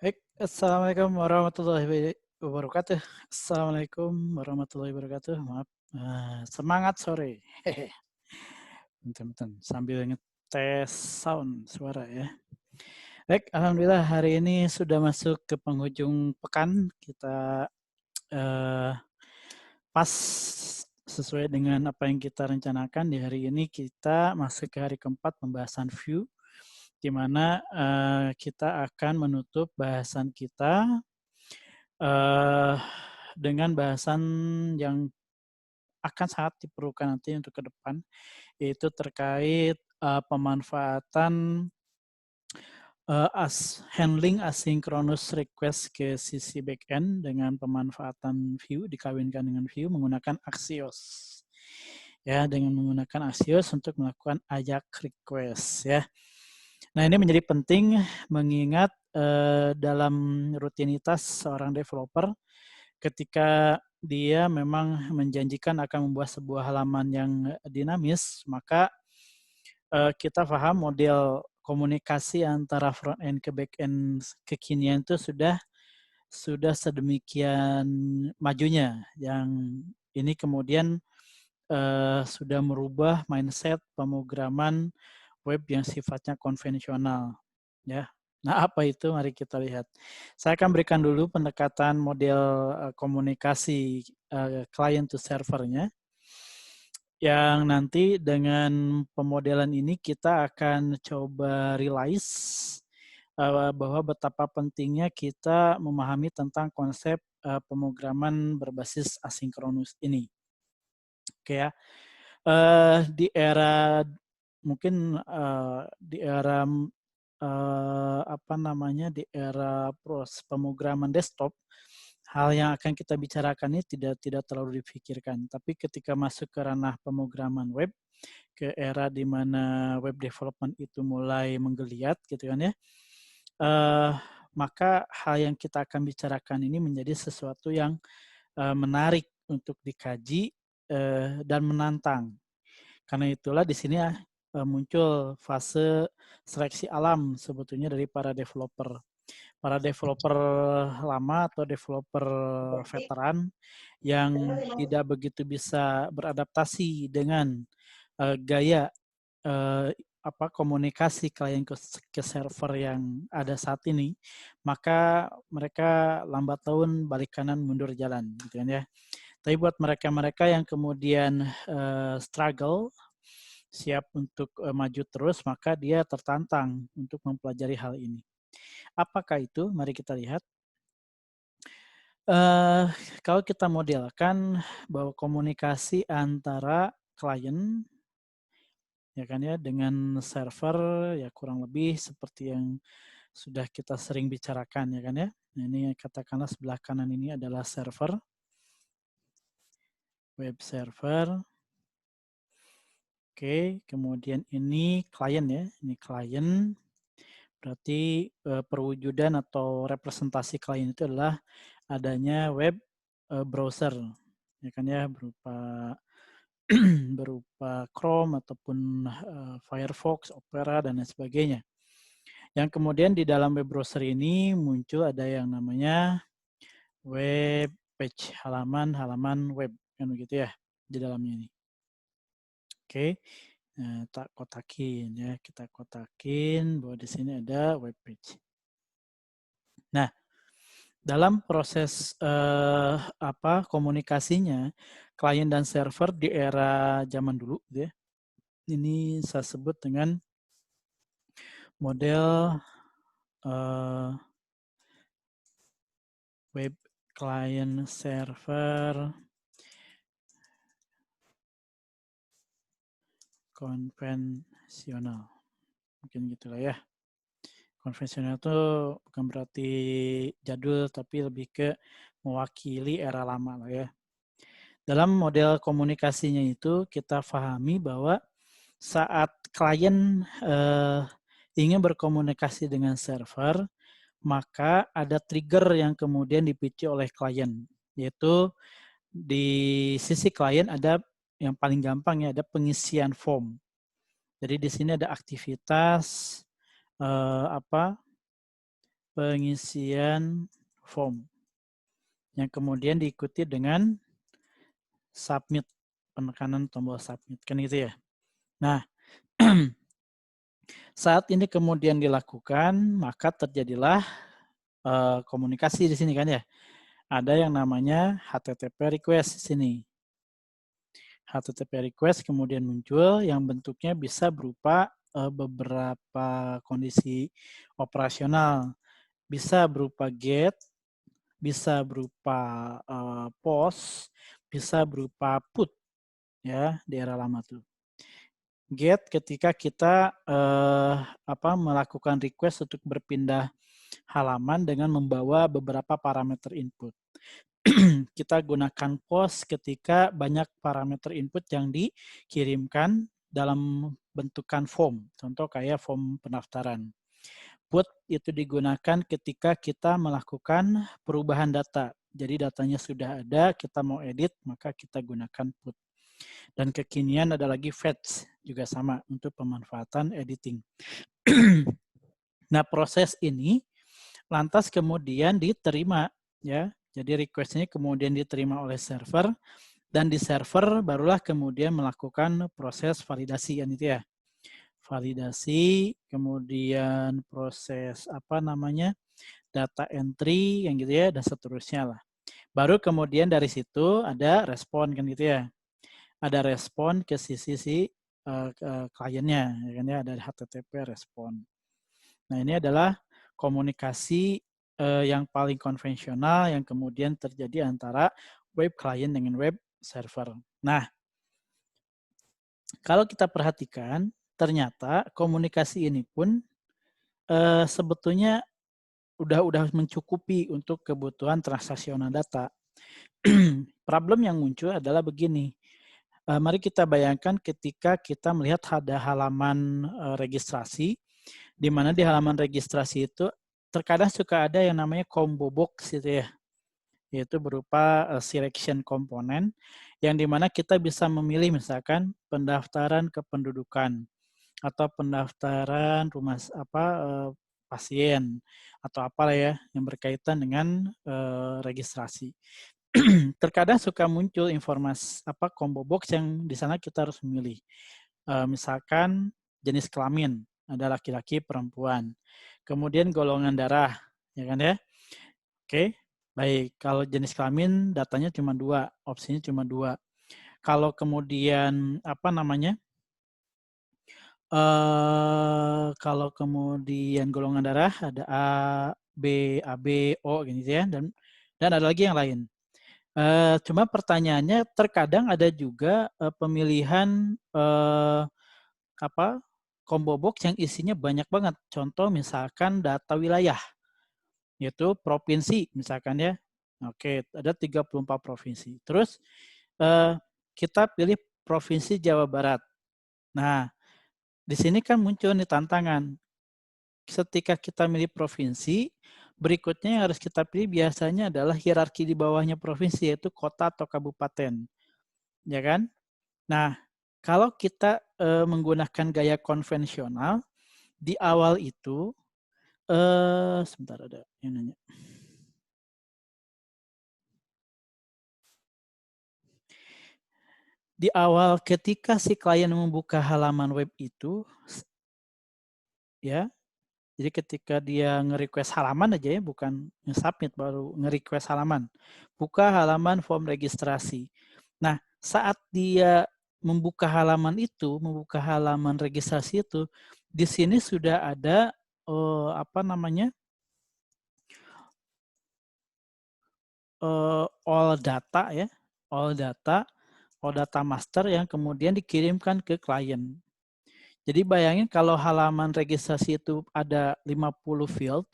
Baik, Assalamualaikum warahmatullahi wabarakatuh. Assalamualaikum warahmatullahi wabarakatuh. Maaf, semangat sore. Hehe. Bentar-bentar, sambil ngetes sound suara ya. Baik, alhamdulillah hari ini sudah masuk ke penghujung pekan. Kita eh, pas sesuai dengan apa yang kita rencanakan di hari ini, kita masuk ke hari keempat pembahasan view, di mana kita akan menutup bahasan kita eh, dengan bahasan yang akan sangat diperlukan nanti untuk ke depan, yaitu terkait pemanfaatan handling asynchronous request ke sisi backend dengan pemanfaatan Vue, dikawinkan dengan Vue menggunakan Axios. Ya, dengan menggunakan Axios untuk melakukan AJAX request ya. Nah, ini menjadi penting mengingat dalam rutinitas seorang developer ketika dia memang menjanjikan akan membuat sebuah halaman yang dinamis, maka kita paham model komunikasi antara front end ke back end kekinian itu sudah sedemikian majunya, yang ini kemudian sudah merubah mindset pemrograman web yang sifatnya konvensional ya. Nah, apa itu? Mari kita lihat. Saya akan berikan dulu pendekatan model komunikasi client to servernya, yang nanti dengan pemodelan ini kita akan coba realize bahwa betapa pentingnya kita memahami tentang konsep pemrograman berbasis asinkronus ini. Oke ya. Di era mungkin di era di era pemrograman desktop, hal yang akan kita bicarakan ini tidak terlalu dipikirkan. Tapi ketika masuk ke ranah pemrograman web, ke era di mana web development itu mulai menggeliat gitu kan ya, maka hal yang kita akan bicarakan ini menjadi sesuatu yang menarik untuk dikaji dan menantang. Karena itulah di sini muncul fase seleksi alam sebetulnya dari para developer. Para developer lama atau developer veteran yang tidak begitu bisa beradaptasi dengan gaya komunikasi klien ke server yang ada saat ini, maka mereka lambat laun balik kanan mundur jalan, gitu kan ya. Tapi buat mereka-mereka yang kemudian struggle, siap untuk maju terus, maka dia tertantang untuk mempelajari hal ini. Apakah itu? Mari kita lihat. Kalau kita modelkan bahwa komunikasi antara klien ya kan ya dengan server ya kurang lebih seperti yang sudah kita sering bicarakan ya kan ya. Nah, ini katakanlah sebelah kanan ini adalah server, web server. Oke, kemudian ini klien ya, ini klien. Berarti perwujudan atau representasi klien itu adalah adanya web browser ya kan ya, berupa Chrome ataupun Firefox, Opera dan lain sebagainya. Yang kemudian di dalam web browser ini muncul ada yang namanya web page, halaman web kan begitu ya di dalamnya ini. Oke. Nah, tak kotakin ya, kita kotakin bahwa di sini ada web page. Nah, dalam proses komunikasinya klien dan server di era zaman dulu gitu ya, ini saya sebut dengan model web client server konvensional, mungkin gitulah ya. Konvensional itu bukan berarti jadul, tapi lebih ke mewakili era lama lah ya. Dalam model komunikasinya itu kita pahami bahwa saat klien ingin berkomunikasi dengan server, maka ada trigger yang kemudian dipicu oleh klien, yaitu di sisi klien ada yang paling gampang ya, ada pengisian form. Jadi di sini ada aktivitas pengisian form yang kemudian diikuti dengan submit, penekanan tombol submit, kan gitu ya. Nah, saat ini kemudian dilakukan, maka terjadilah komunikasi di sini kan ya. Ada yang namanya HTTP request di sini. HTTP request kemudian muncul yang bentuknya bisa berupa beberapa kondisi operasional. Bisa berupa get, bisa berupa post, bisa berupa put ya di era lama tuh. Get ketika kita melakukan request untuk berpindah halaman dengan membawa beberapa parameter input. Kita gunakan post ketika banyak parameter input yang dikirimkan dalam bentukan form. Contoh kayak form pendaftaran. Put itu digunakan ketika kita melakukan perubahan data. Jadi datanya sudah ada, kita mau edit, maka kita gunakan put. Dan kekinian ada lagi fetch, juga sama untuk pemanfaatan editing. Nah, proses ini lantas kemudian diterima ya. Jadi request ini kemudian diterima oleh server dan di server barulah kemudian melakukan proses validasi kan itu ya. Validasi, kemudian proses data entry yang gitu ya dan seterusnya lah. Baru kemudian dari situ ada respon kan gitu ya. Ada respon ke sisi kliennya ya kan ya, ada HTTP respon. Nah, ini adalah komunikasi yang paling konvensional yang kemudian terjadi antara web client dengan web server. Nah, kalau kita perhatikan, ternyata komunikasi ini pun sebetulnya udah mencukupi untuk kebutuhan transaksional data. Problem yang muncul adalah begini. Mari kita bayangkan ketika kita melihat ada halaman registrasi, di mana di halaman registrasi itu terkadang suka ada yang namanya combo box gitu ya, yaitu berupa selection komponen yang dimana kita bisa memilih misalkan pendaftaran kependudukan atau pendaftaran rumah pasien atau apalah ya yang berkaitan dengan registrasi. Terkadang suka muncul informasi combo box yang di sana kita harus memilih. Misalkan jenis kelamin, ada laki-laki, perempuan. Kemudian golongan darah, ya kan ya? Oke, baik. Kalau jenis kelamin datanya cuma 2, opsinya cuma 2. Kalau kemudian kalau kemudian golongan darah ada A, B, AB, O gitu ya, dan ada lagi yang lain. Cuma pertanyaannya terkadang ada juga pemilihan combo box yang isinya banyak banget. Contoh misalkan data wilayah, yaitu provinsi misalkan ya. Oke, ada 34 provinsi. Terus kita pilih provinsi Jawa Barat. Nah, di sini kan muncul nih tantangan. Ketika kita milih provinsi, berikutnya yang harus kita pilih biasanya adalah hierarki di bawahnya provinsi, yaitu kota atau kabupaten. Ya kan? Nah, kalau kita menggunakan gaya konvensional, di awal itu, sebentar ada yang nanya. Di awal ketika si klien membuka halaman web itu, ya, jadi ketika dia nge-request halaman aja ya, bukan nge-submit, baru nge-request halaman. Buka halaman form registrasi. Nah, saat dia membuka halaman itu, membuka halaman registrasi itu, di sini sudah ada all data ya, all data master yang kemudian dikirimkan ke klien. Jadi bayangin kalau halaman registrasi itu ada 50 field,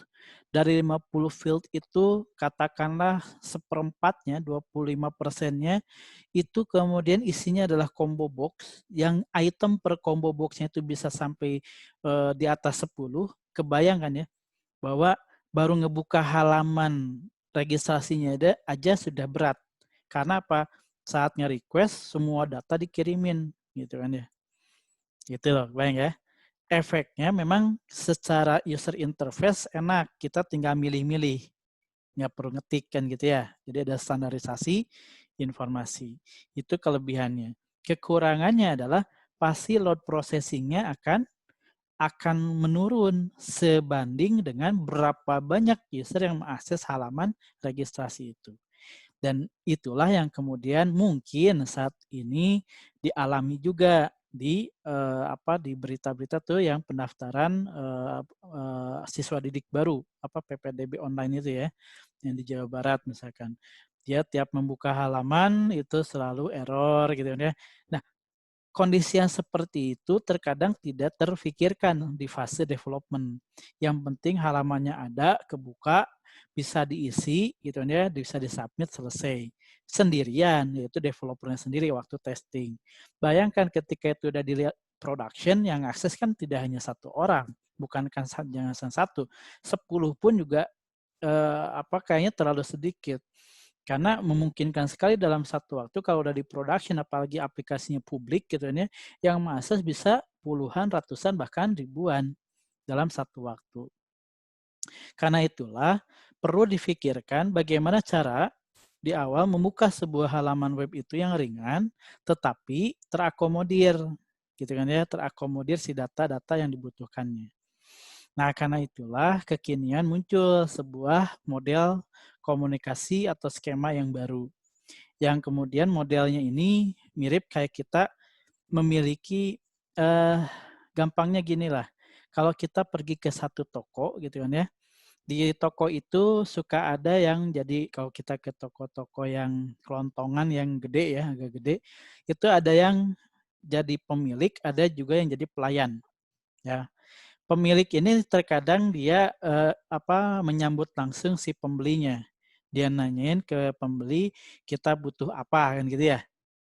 dari 50 field itu katakanlah seperempatnya, 25%-nya itu kemudian isinya adalah combo box, yang item per combo box-nya itu bisa sampai di atas 10, kebayangkan ya, bahwa baru ngebuka halaman registrasinya aja sudah berat. Karena apa? Saat nge-request, semua data dikirimin, gitu kan ya. Gitu loh, bayang ya. efeknya memang secara user interface enak, kita tinggal milih-milih, nggak perlu ngetik kan gitu ya. Jadi ada standarisasi informasi. Itu kelebihannya. Kekurangannya adalah pasti load processing-nya akan menurun sebanding dengan berapa banyak user yang mengakses halaman registrasi itu. Dan itulah yang kemudian mungkin saat ini dialami juga di berita-berita tuh yang pendaftaran siswa didik baru PPDB online itu ya, yang di Jawa Barat misalkan. Dia tiap membuka halaman itu selalu error gitu ya. Nah, kondisi yang seperti itu terkadang tidak terfikirkan di fase development. Yang penting halamannya ada, kebuka, bisa diisi, gitu ya, bisa disubmit, selesai. Sendirian, yaitu developernya sendiri waktu testing. Bayangkan ketika itu udah dilihat production, yang akses kan tidak hanya satu orang, bukan kan jangan satu, 10 pun juga kayaknya terlalu sedikit. Karena memungkinkan sekali dalam satu waktu kalau udah di production, apalagi aplikasinya publik gitu ya, yang mengakses bisa puluhan, ratusan, bahkan ribuan dalam satu waktu. Karena itulah perlu difikirkan bagaimana cara di awal membuka sebuah halaman web itu yang ringan, tetapi terakomodir, gitu kan ya, terakomodir si data-data yang dibutuhkannya. Nah, karena itulah kekinian muncul sebuah model komunikasi atau skema yang baru. Yang kemudian modelnya ini mirip kayak kita memiliki, gampangnya gini lah, kalau kita pergi ke satu toko gitu kan ya, di toko itu suka ada yang jadi kalau kita ke toko-toko yang kelontongan yang gede ya, agak gede, itu ada yang jadi pemilik, ada juga yang jadi pelayan, ya. Pemilik ini terkadang dia menyambut langsung si pembelinya. Dia nanyain ke pembeli, kita butuh apa kan gitu ya.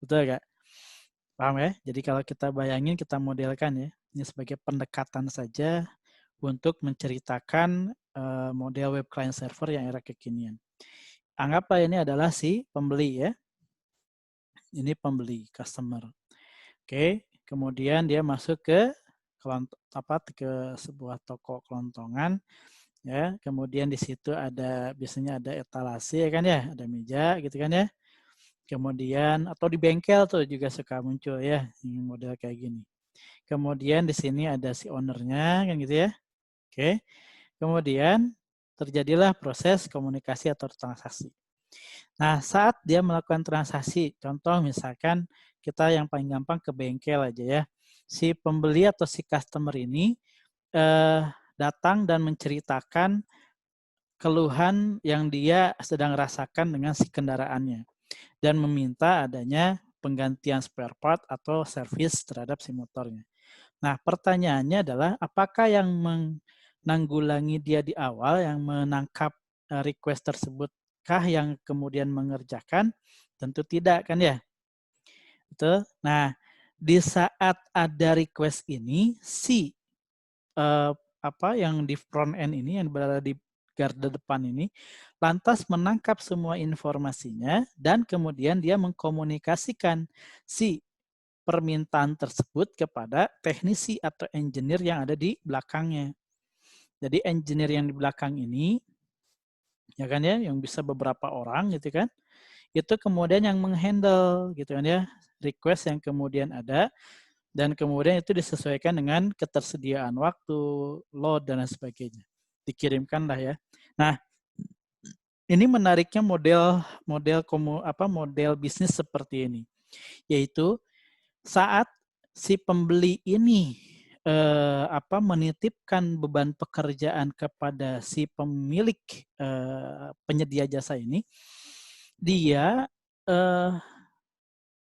Betul nggak? Paham ya? Jadi kalau kita bayangin, kita modelkan ya, ini sebagai pendekatan saja untuk menceritakan model web client server yang era kekinian. Anggaplah ini adalah si pembeli ya. Ini pembeli, customer. Oke, kemudian dia masuk ke sebuah toko kelontongan ya, kemudian di situ biasanya ada etalase ya kan ya, ada meja gitu kan ya, kemudian atau di bengkel tuh juga suka muncul ya model kayak gini, kemudian di sini ada si ownernya kan gitu ya. Oke, kemudian terjadilah proses komunikasi atau transaksi. Nah, saat dia melakukan transaksi, contoh misalkan kita yang paling gampang ke bengkel aja ya, si pembeli atau si customer ini datang dan menceritakan keluhan yang dia sedang rasakan dengan si kendaraannya dan meminta adanya penggantian spare part atau servis terhadap si motornya. Nah, pertanyaannya adalah apakah yang menanggulangi dia di awal, yang menangkap request tersebutkah yang kemudian mengerjakan? Tentu tidak kan ya. Betul. Nah, di saat ada request ini, si yang di front end ini yang berada di garda depan ini lantas menangkap semua informasinya dan kemudian dia mengkomunikasikan si permintaan tersebut kepada teknisi atau engineer yang ada di belakangnya. Jadi engineer yang di belakang ini ya kan ya, yang bisa beberapa orang gitu kan, itu kemudian yang menghandle gitu kan ya, request yang kemudian ada dan kemudian itu disesuaikan dengan ketersediaan waktu, load dan lain sebagainya. Dikirimkan lah ya. Nah, ini menariknya model bisnis seperti ini, yaitu saat si pembeli ini menitipkan beban pekerjaan kepada si pemilik penyedia jasa ini, dia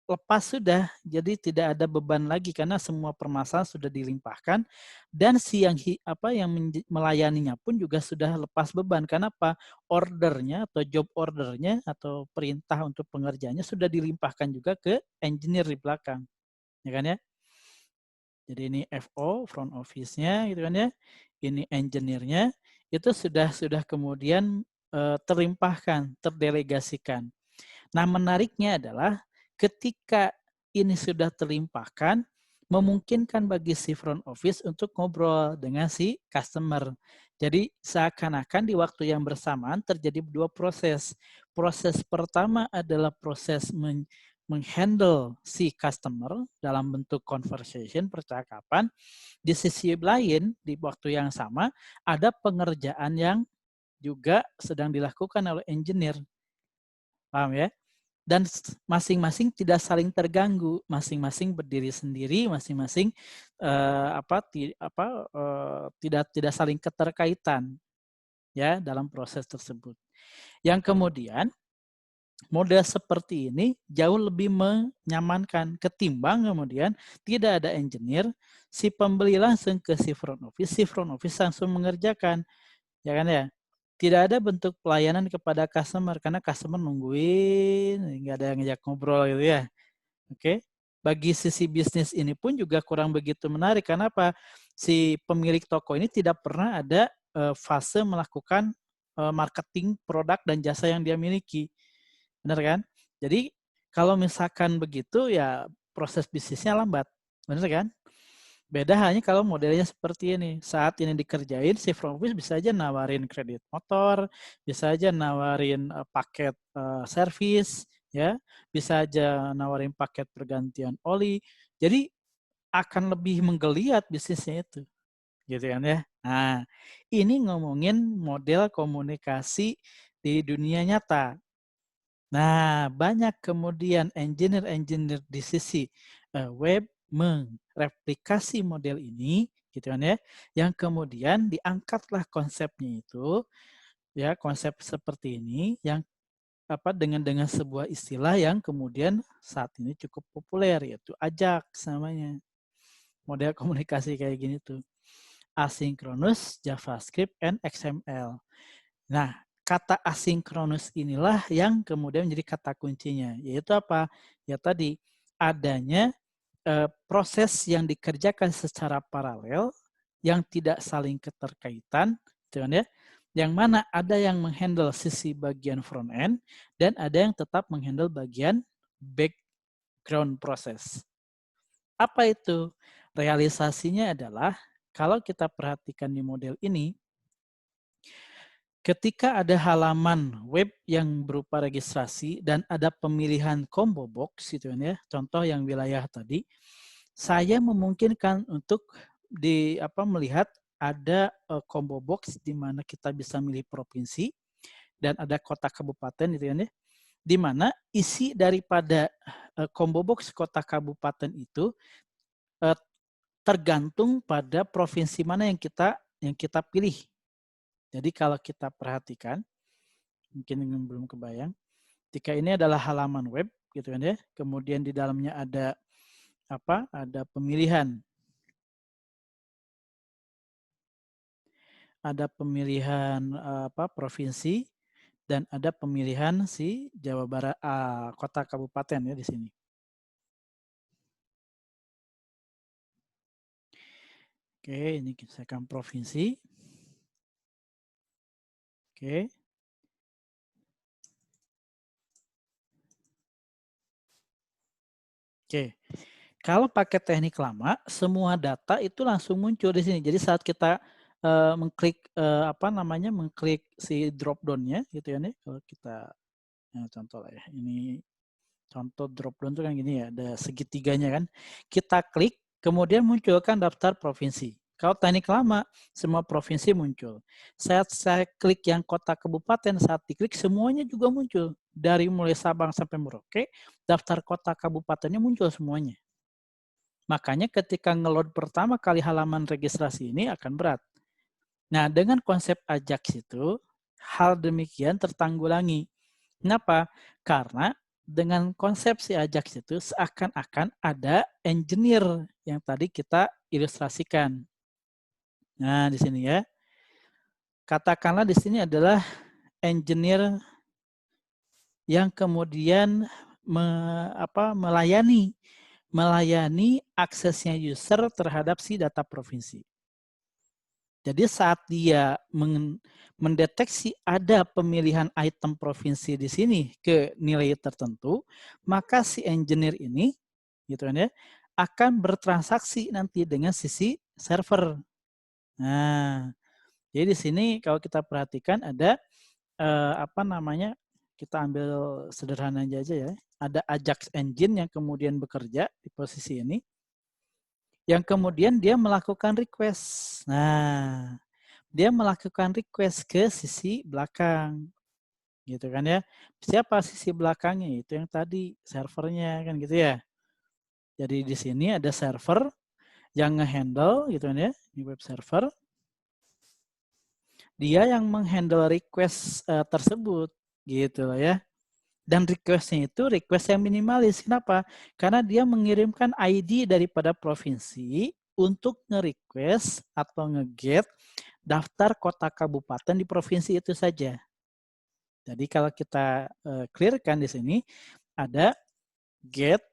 lepas sudah, jadi tidak ada beban lagi karena semua permasalahan sudah dilimpahkan dan si yang melayaninya pun juga sudah lepas beban. Karena apa? Ordernya atau job ordernya atau perintah untuk pengerjaannya sudah dilimpahkan juga ke engineer di belakang, ya kan ya? Jadi ini FO, front office-nya gitu kan ya. Ini engineer-nya itu sudah kemudian terlimpahkan, terdelegasikan. Nah, menariknya adalah ketika ini sudah terlimpahkan, memungkinkan bagi si front office untuk ngobrol dengan si customer. Jadi seakan-akan di waktu yang bersamaan terjadi dua proses. Proses pertama adalah proses menghandle si customer dalam bentuk conversation, percakapan. Di sisi lain, di waktu yang sama, ada pengerjaan yang juga sedang dilakukan oleh engineer. Paham ya? Dan masing-masing tidak saling terganggu, masing-masing berdiri sendiri, masing-masing tidak saling keterkaitan ya dalam proses tersebut. Yang kemudian model seperti ini jauh lebih menyamankan ketimbang kemudian tidak ada engineer, si pembeli langsung ke si front office langsung mengerjakan, ya kan ya. Tidak ada bentuk pelayanan kepada customer karena customer nungguin, nggak ada yang ngajak ngobrol gitu ya. Oke. Bagi sisi bisnis ini pun juga kurang begitu menarik. Karena apa? Si pemilik toko ini tidak pernah ada fase melakukan marketing produk dan jasa yang dia miliki. Benar kan? Jadi kalau misalkan begitu ya proses bisnisnya lambat. Benar kan? Beda hanya kalau modelnya seperti ini. Saat ini dikerjain, si front office bisa aja nawarin kredit motor, bisa aja nawarin paket servis, ya, bisa aja nawarin paket pergantian oli. Jadi akan lebih menggeliat bisnisnya itu, gitu kan ya. Nah, ini ngomongin model komunikasi di dunia nyata. Nah, banyak kemudian engineer-engineer di sisi web mereplikasi model ini, gitu kan ya, yang kemudian diangkatlah konsepnya itu, ya konsep seperti ini, yang dengan sebuah istilah yang kemudian saat ini cukup populer, yaitu AJAX namanya. Model komunikasi kayak gini tuh. Asynchronous, JavaScript, and XML. Nah, kata asinkronus inilah yang kemudian menjadi kata kuncinya, yaitu apa? Ya tadi, adanya proses yang dikerjakan secara paralel, yang tidak saling keterkaitan, gitu kan ya, yang mana ada yang menghandle sisi bagian front end, dan ada yang tetap menghandle bagian background proses. Apa itu? Realisasinya adalah, kalau kita perhatikan di model ini, ketika ada halaman web yang berupa registrasi dan ada pemilihan combo box, gitu kan ya, contoh yang wilayah tadi, saya memungkinkan untuk melihat ada combo box di mana kita bisa milih provinsi dan ada kota kabupaten, gitu kan ya, di mana isi daripada combo box kota kabupaten itu tergantung pada provinsi mana yang kita pilih. Jadi kalau kita perhatikan, mungkin belum kebayang, ketika ini adalah halaman web, gitu kan ya, kemudian di dalamnya ada ada pemilihan provinsi dan ada pemilihan si Jawa Barat, kota kabupaten ya di sini. Oke, ini saya akan provinsi. Oke. Oke. Kalau pakai teknik lama, semua data itu langsung muncul di sini. Jadi saat kita mengklik mengklik si drop down-nya, gitu ya nih. Kalau kita contoh lah ya. Ini contoh drop down itu kan gini ya, ada segitiganya kan. Kita klik, kemudian munculkan daftar provinsi. Kalau teknik lama, semua provinsi muncul. Saat saya klik yang kota kabupaten, saat diklik semuanya juga muncul. Dari mulai Sabang sampai Merauke, daftar kota kabupatennya muncul semuanya. Makanya ketika ngeload pertama kali halaman registrasi ini akan berat. Nah, dengan konsep AJAX itu, hal demikian tertanggulangi. Kenapa? Karena dengan konsepsi AJAX itu seakan-akan ada engineer yang tadi kita ilustrasikan. Nah, di sini ya. Katakanlah di sini adalah engineer yang kemudian melayani aksesnya user terhadap si data provinsi. Jadi saat dia mendeteksi ada pemilihan item provinsi di sini ke nilai tertentu, maka si engineer ini, gitu kan ya, akan bertransaksi nanti dengan sisi server. Nah, jadi di sini kalau kita perhatikan ada kita ambil sederhana aja ya. Ada Ajax Engine yang kemudian bekerja di posisi ini, yang kemudian dia melakukan request. Nah, dia melakukan request ke sisi belakang, gitu kan ya. Siapa sisi belakangnya? Itu yang tadi servernya kan gitu ya. Jadi di sini ada server yang ngehandle gitu kan ya, di web server. Dia yang menghandle request tersebut gitu loh ya. Dan request-nya itu request yang minimalis. Kenapa? Karena dia mengirimkan ID daripada provinsi untuk nge-request atau nge-get daftar kota kabupaten di provinsi itu saja. Jadi kalau kita clearkan di sini, ada get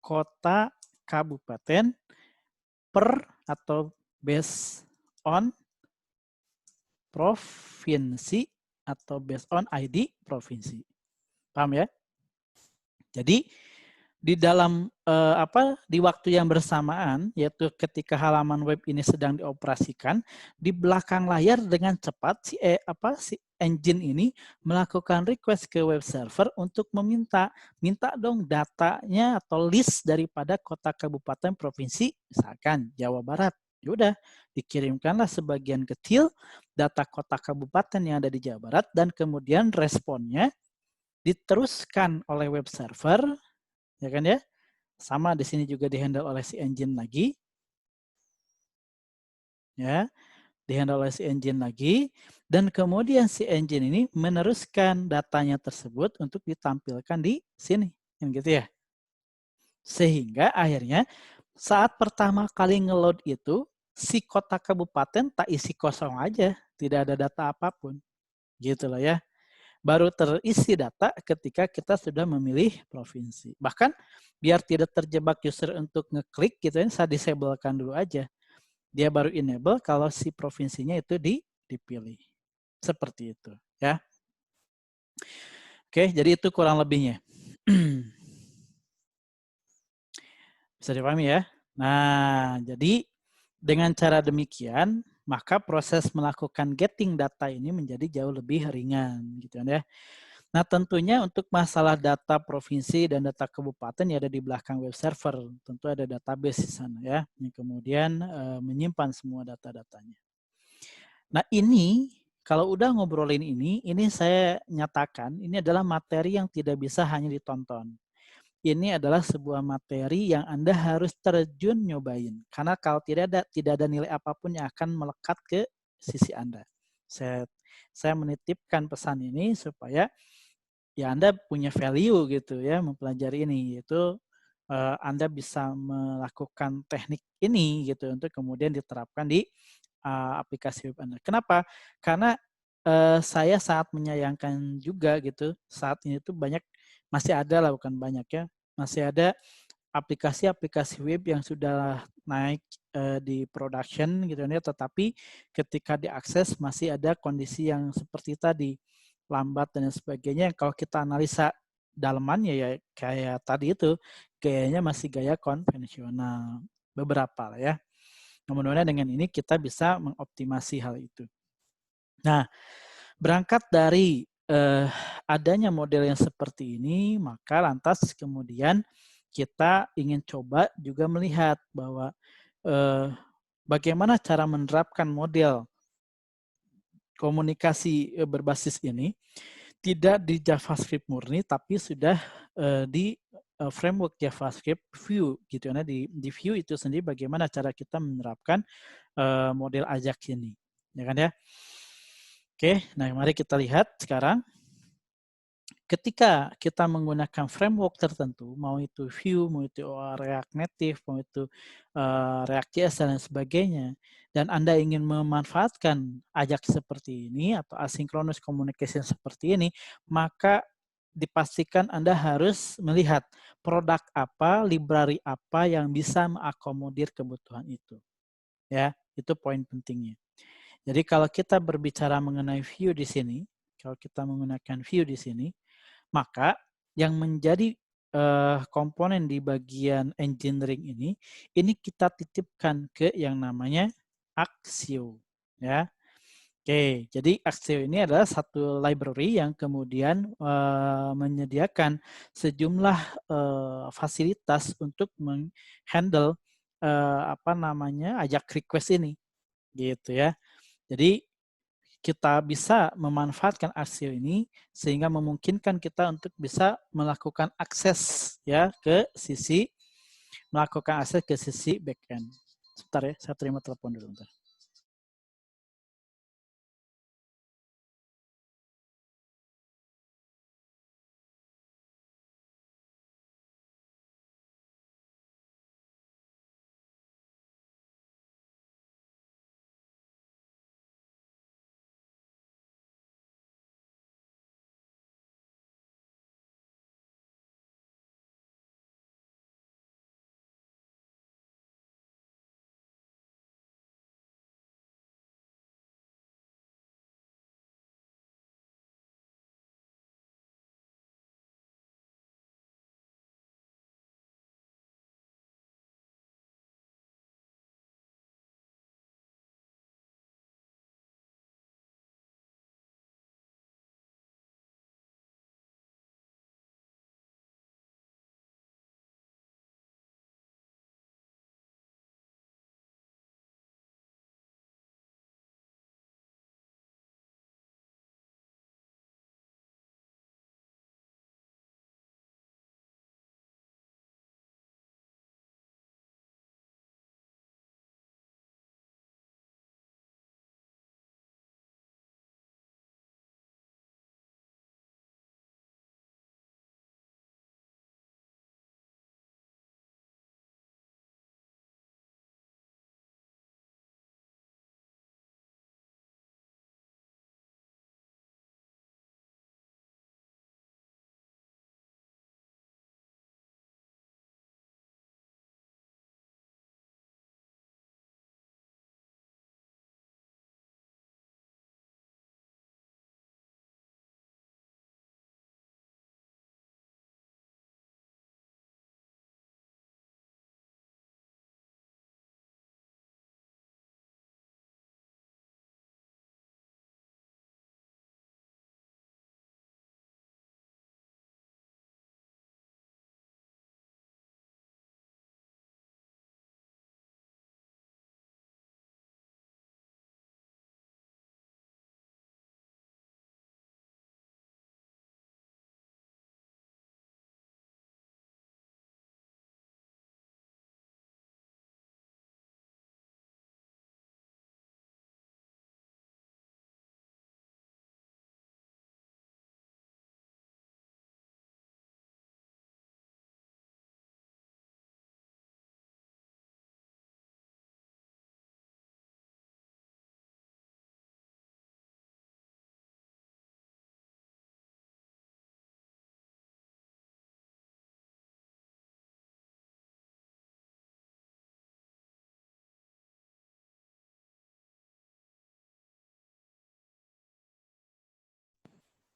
kota kabupaten per atau based on provinsi atau based on ID provinsi. Paham ya? Jadi di dalam di waktu yang bersamaan, yaitu ketika halaman web ini sedang dioperasikan, di belakang layar dengan cepat si engine ini melakukan request ke web server untuk minta dong datanya atau list daripada kota kabupaten provinsi, misalkan Jawa Barat. Ya udah, dikirimkanlah sebagian kecil data kota kabupaten yang ada di Jawa Barat, dan kemudian responnya diteruskan oleh web server, ya kan ya. Sama di sini juga dihandle oleh si engine lagi. Ya, dihandle oleh si engine lagi, dan kemudian si engine ini meneruskan datanya tersebut untuk ditampilkan di sini, kan gitu ya. Sehingga akhirnya saat pertama kali ngeload itu, si kota kabupaten tak isi kosong aja, tidak ada data apapun. Gitu loh ya. Baru terisi data ketika kita sudah memilih provinsi. Bahkan biar tidak terjebak user untuk ngeklik gitu ya, saya disablekan dulu aja. Dia baru enable kalau si provinsinya itu dipilih. Seperti itu ya. Oke, jadi itu kurang lebihnya. Bisa dipahami ya? Nah, jadi dengan cara demikian, maka proses melakukan getting data ini menjadi jauh lebih ringan gitu ya. Nah, tentunya untuk masalah data provinsi dan data kabupaten ya ada di belakang web server. Tentu ada database di sana ya, yang kemudian menyimpan semua data-datanya. Nah, ini kalau udah ngobrolin ini saya nyatakan ini adalah materi yang tidak bisa hanya ditonton. Ini adalah sebuah materi yang Anda harus terjun nyobain. Karena kalau tidak ada nilai apapun yang akan melekat ke sisi Anda. Saya menitipkan pesan ini supaya ya Anda punya value gitu ya mempelajari ini, yaitu Anda bisa melakukan teknik ini gitu untuk kemudian diterapkan di aplikasi web Anda. Kenapa? Karena saya sangat menyayangkan juga gitu saat ini tuh masih ada lah, bukan banyak ya, masih ada aplikasi-aplikasi web yang sudah naik di production gitu ya, tetapi ketika diakses masih ada kondisi yang seperti tadi, lambat dan sebagainya. Kalau kita analisa dalemannya ya kayak tadi itu, gayanya masih gaya konvensional beberapa lah ya. Mudah-mudahan dengan ini kita bisa mengoptimasi hal itu. Nah, berangkat dari adanya model yang seperti ini, maka lantas kemudian kita ingin coba juga melihat bahwa bagaimana cara menerapkan model komunikasi berbasis ini tidak di JavaScript murni, tapi sudah di framework JavaScript Vue gitu ya. Di Vue itu sendiri bagaimana cara kita menerapkan model Ajax ini, ya kan ya. Oke, nah mari kita lihat sekarang. Ketika kita menggunakan framework tertentu, mau itu Vue, mau itu React Native, mau itu React.js dan sebagainya, dan Anda ingin memanfaatkan Ajax seperti ini atau asynchronous communication seperti ini, maka dipastikan Anda harus melihat produk apa, library apa yang bisa mengakomodir kebutuhan itu. Ya, itu poin pentingnya. Jadi kalau kita berbicara mengenai Vue di sini, kalau kita menggunakan Vue di sini, maka yang menjadi komponen di bagian engineering ini kita titipkan ke yang namanya Axio, ya. Oke, jadi Axio ini adalah satu library yang kemudian menyediakan sejumlah fasilitas untuk menghandle apa namanya ajak request ini, gitu ya. Jadi kita bisa memanfaatkan Axio ini sehingga memungkinkan kita untuk bisa melakukan akses ya ke sisi backend. Sebentar ya, saya terima telepon dulu bentar.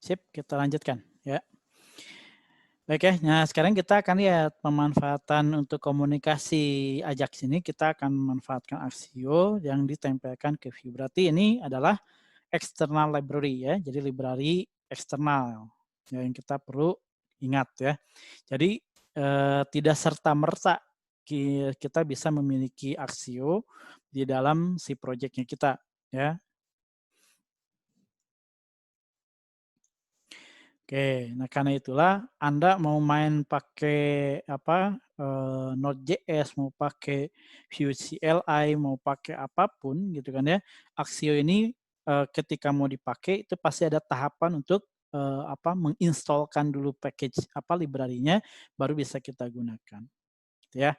Sip, kita lanjutkan ya. Baik ya, nah sekarang kita akan lihat pemanfaatan untuk komunikasi Ajax ini, kita akan memanfaatkan Axio yang ditempelkan ke Vue. Berarti ini adalah external library ya, jadi library eksternal ya, yang kita perlu ingat ya. Jadi tidak serta-merta kita bisa memiliki Axio di dalam si projectnya kita ya. Oke, nah karena itulah Anda mau main pakai apa Node.js, mau pakai Vue CLI, mau pakai apapun gitu kan ya. Axio ini ketika mau dipakai itu pasti ada tahapan untuk apa menginstalkan dulu package apa library-nya baru bisa kita gunakan. Gitu ya.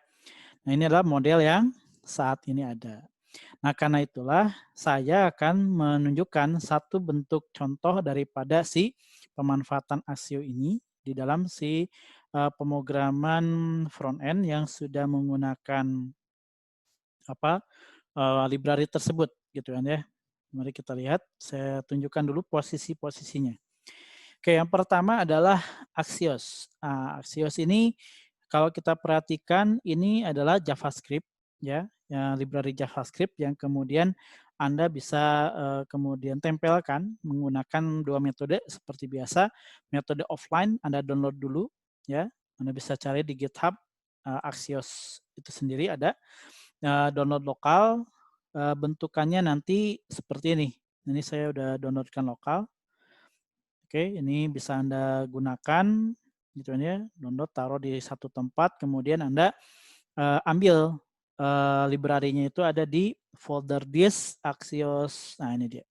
Nah, ini adalah model yang saat ini ada. Nah, karena itulah saya akan menunjukkan satu bentuk contoh daripada si pemanfaatan Axio ini di dalam si pemrograman front end yang sudah menggunakan apa library tersebut gitu kan ya. Mari kita lihat, saya tunjukkan dulu posisi-posisinya. Oke, yang pertama adalah Axios. Axios ini kalau kita perhatikan ini adalah JavaScript ya, library JavaScript yang kemudian Anda bisa kemudian tempelkan menggunakan dua metode seperti biasa. Metode offline Anda download dulu ya. Anda bisa cari di GitHub Axios itu sendiri ada. Download lokal bentukannya nanti seperti ini. Ini saya udah downloadkan lokal. Oke, ini bisa Anda gunakan gitu ya, download taruh di satu tempat, kemudian Anda ambil library-nya itu ada di folder disk Axios. Nah, ini dia.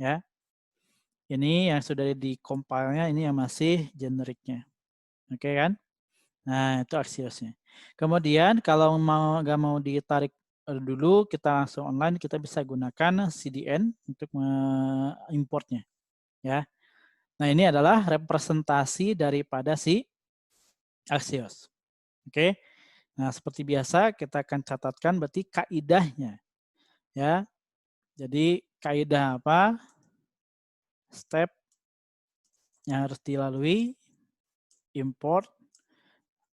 Ya. Ini yang sudah di-compile-nya, ini yang masih generiknya. Oke kan? Nah, itu Axios-nya. Kemudian kalau nggak mau ditarik dulu, kita langsung online, kita bisa gunakan CDN untuk importnya. Ya. Nah, ini adalah representasi daripada si Axios. Oke. Nah, seperti biasa kita akan catatkan berarti kaidahnya. Ya. Jadi kaidah apa? Step yang harus dilalui, import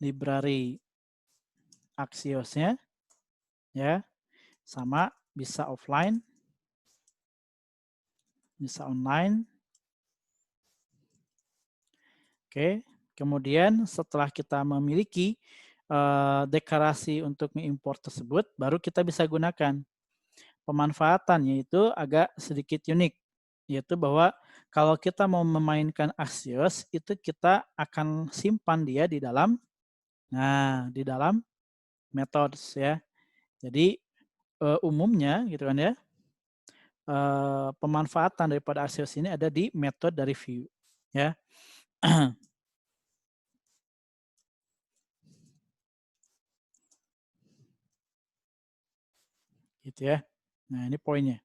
library Axios-nya ya. Sama bisa offline, bisa online. Oke. Kemudian setelah kita memiliki deklarasi untuk mengimport tersebut, baru kita bisa gunakan. Pemanfaatannya itu agak sedikit unik, yaitu bahwa kalau kita mau memainkan Axios, itu kita akan simpan dia di dalam, di dalam methods ya. Jadi umumnya gitu kan ya, pemanfaatan daripada Axios ini ada di method dari view ya. Gitu ya. Nah, ini poinnya.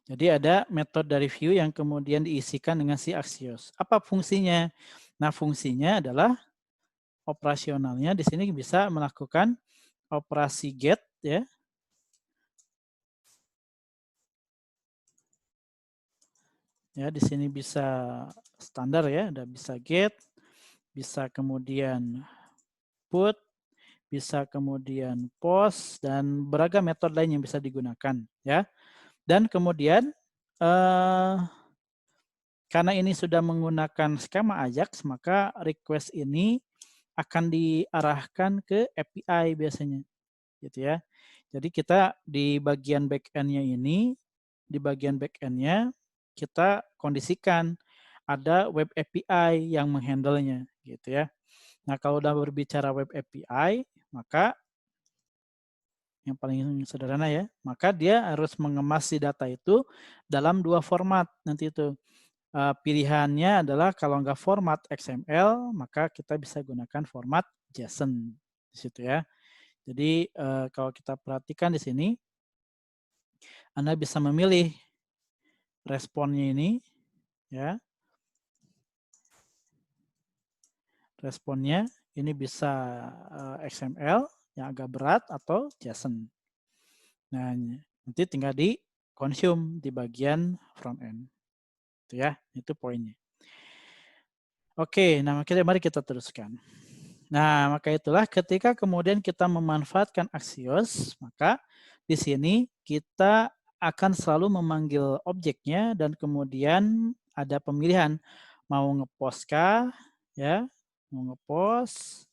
Jadi ada metode dari view yang kemudian diisikan dengan si Axios. Apa fungsinya? Nah, fungsinya adalah operasionalnya di sini bisa melakukan operasi get ya. Ya, di sini bisa standar ya, ada bisa get, bisa kemudian put, bisa kemudian post dan beragam metode lain yang bisa digunakan ya. Dan kemudian karena ini sudah menggunakan skema Ajax, maka request ini akan diarahkan ke API biasanya, gitu ya. Jadi kita di bagian backend-nya ini, di bagian backend-nya kita kondisikan ada web API yang menghandle-nya, gitu ya. Nah, kalau udah berbicara web API, maka yang paling sederhana ya, maka dia harus mengemas si data itu dalam dua format nanti itu. Pilihannya adalah kalau nggak format XML, maka kita bisa gunakan format JSON di situ ya. Jadi kalau kita perhatikan di sini, Anda bisa memilih responnya ini, ya. Responnya ini bisa XML yang agak berat atau JSON. Nah, nanti tinggal di consume di bagian front end. Itu ya, itu poinnya. Oke, nah mari kita teruskan. Nah, maka itulah ketika kemudian kita memanfaatkan Axios, maka di sini kita akan selalu memanggil objeknya dan kemudian ada pemilihan mau ngepost kah, ya, mau ngepost.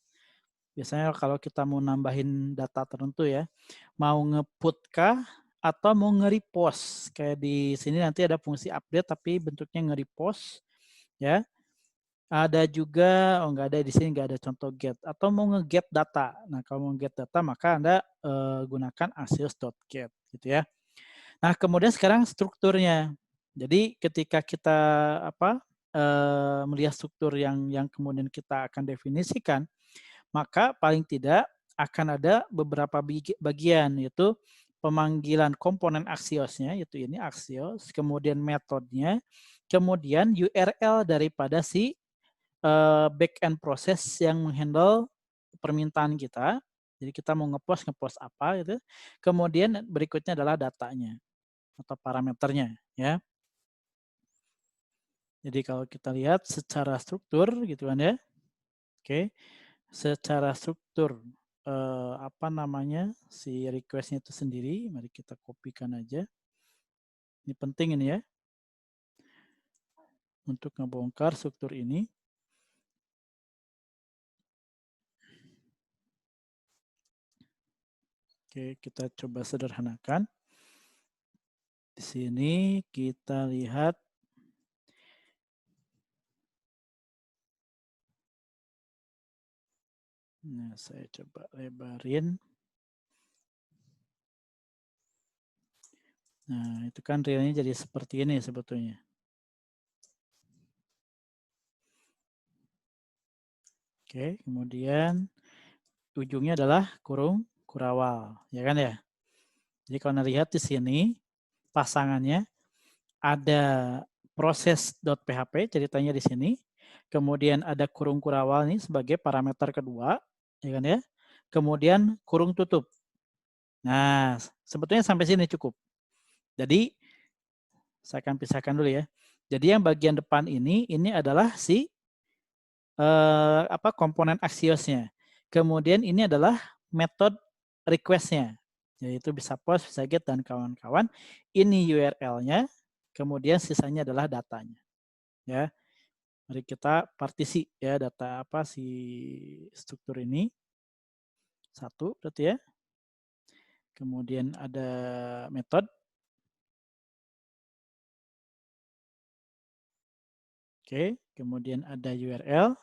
Biasanya kalau kita mau nambahin data tertentu ya, mau ngeput kah atau mau nge-repost. Kayak di sini nanti ada fungsi update tapi bentuknya nge-repost, ya. Ada juga, oh nggak ada di sini, nggak ada contoh get. Atau mau nge-get data. Nah, kalau mau get data maka Anda gunakan axios.get gitu ya. Nah, kemudian sekarang strukturnya. Jadi ketika kita melihat struktur yang kemudian kita akan definisikan, maka paling tidak akan ada beberapa bagian, yaitu pemanggilan komponen Axios-nya, yaitu ini Axios, kemudian metodenya, kemudian URL daripada si back-end proses yang menghandle permintaan kita. Jadi kita mau ngepost apa gitu. Kemudian berikutnya adalah datanya atau parameternya ya. Jadi kalau kita lihat secara struktur gitu kan ya. Oke. Secara struktur apa namanya si request-nya itu sendiri, mari kita kopikan aja. Ini penting ini ya. Untuk ngebongkar struktur ini. Oke, kita coba sederhanakan. Di sini kita lihat nah, saya coba lebarin. Nah, itu kan realnya jadi seperti ini sebetulnya. Oke, kemudian ujungnya adalah kurung kurawal, ya kan ya? Jadi kalau lihat di sini pasangannya ada proses.php ceritanya di sini. Kemudian ada kurung kurawal ini sebagai parameter kedua, ya kan ya? Kemudian kurung tutup. Nah, sebetulnya sampai sini cukup. Jadi saya akan pisahkan dulu ya. Jadi yang bagian depan ini adalah si komponen Axios-nya. Kemudian ini adalah metode request-nya, yaitu bisa post, bisa get, dan kawan-kawan. Ini URL-nya, kemudian sisanya adalah datanya. Ya, mari kita partisi ya data apa si struktur ini. Satu berarti ya. Kemudian ada metode. Oke, kemudian ada URL.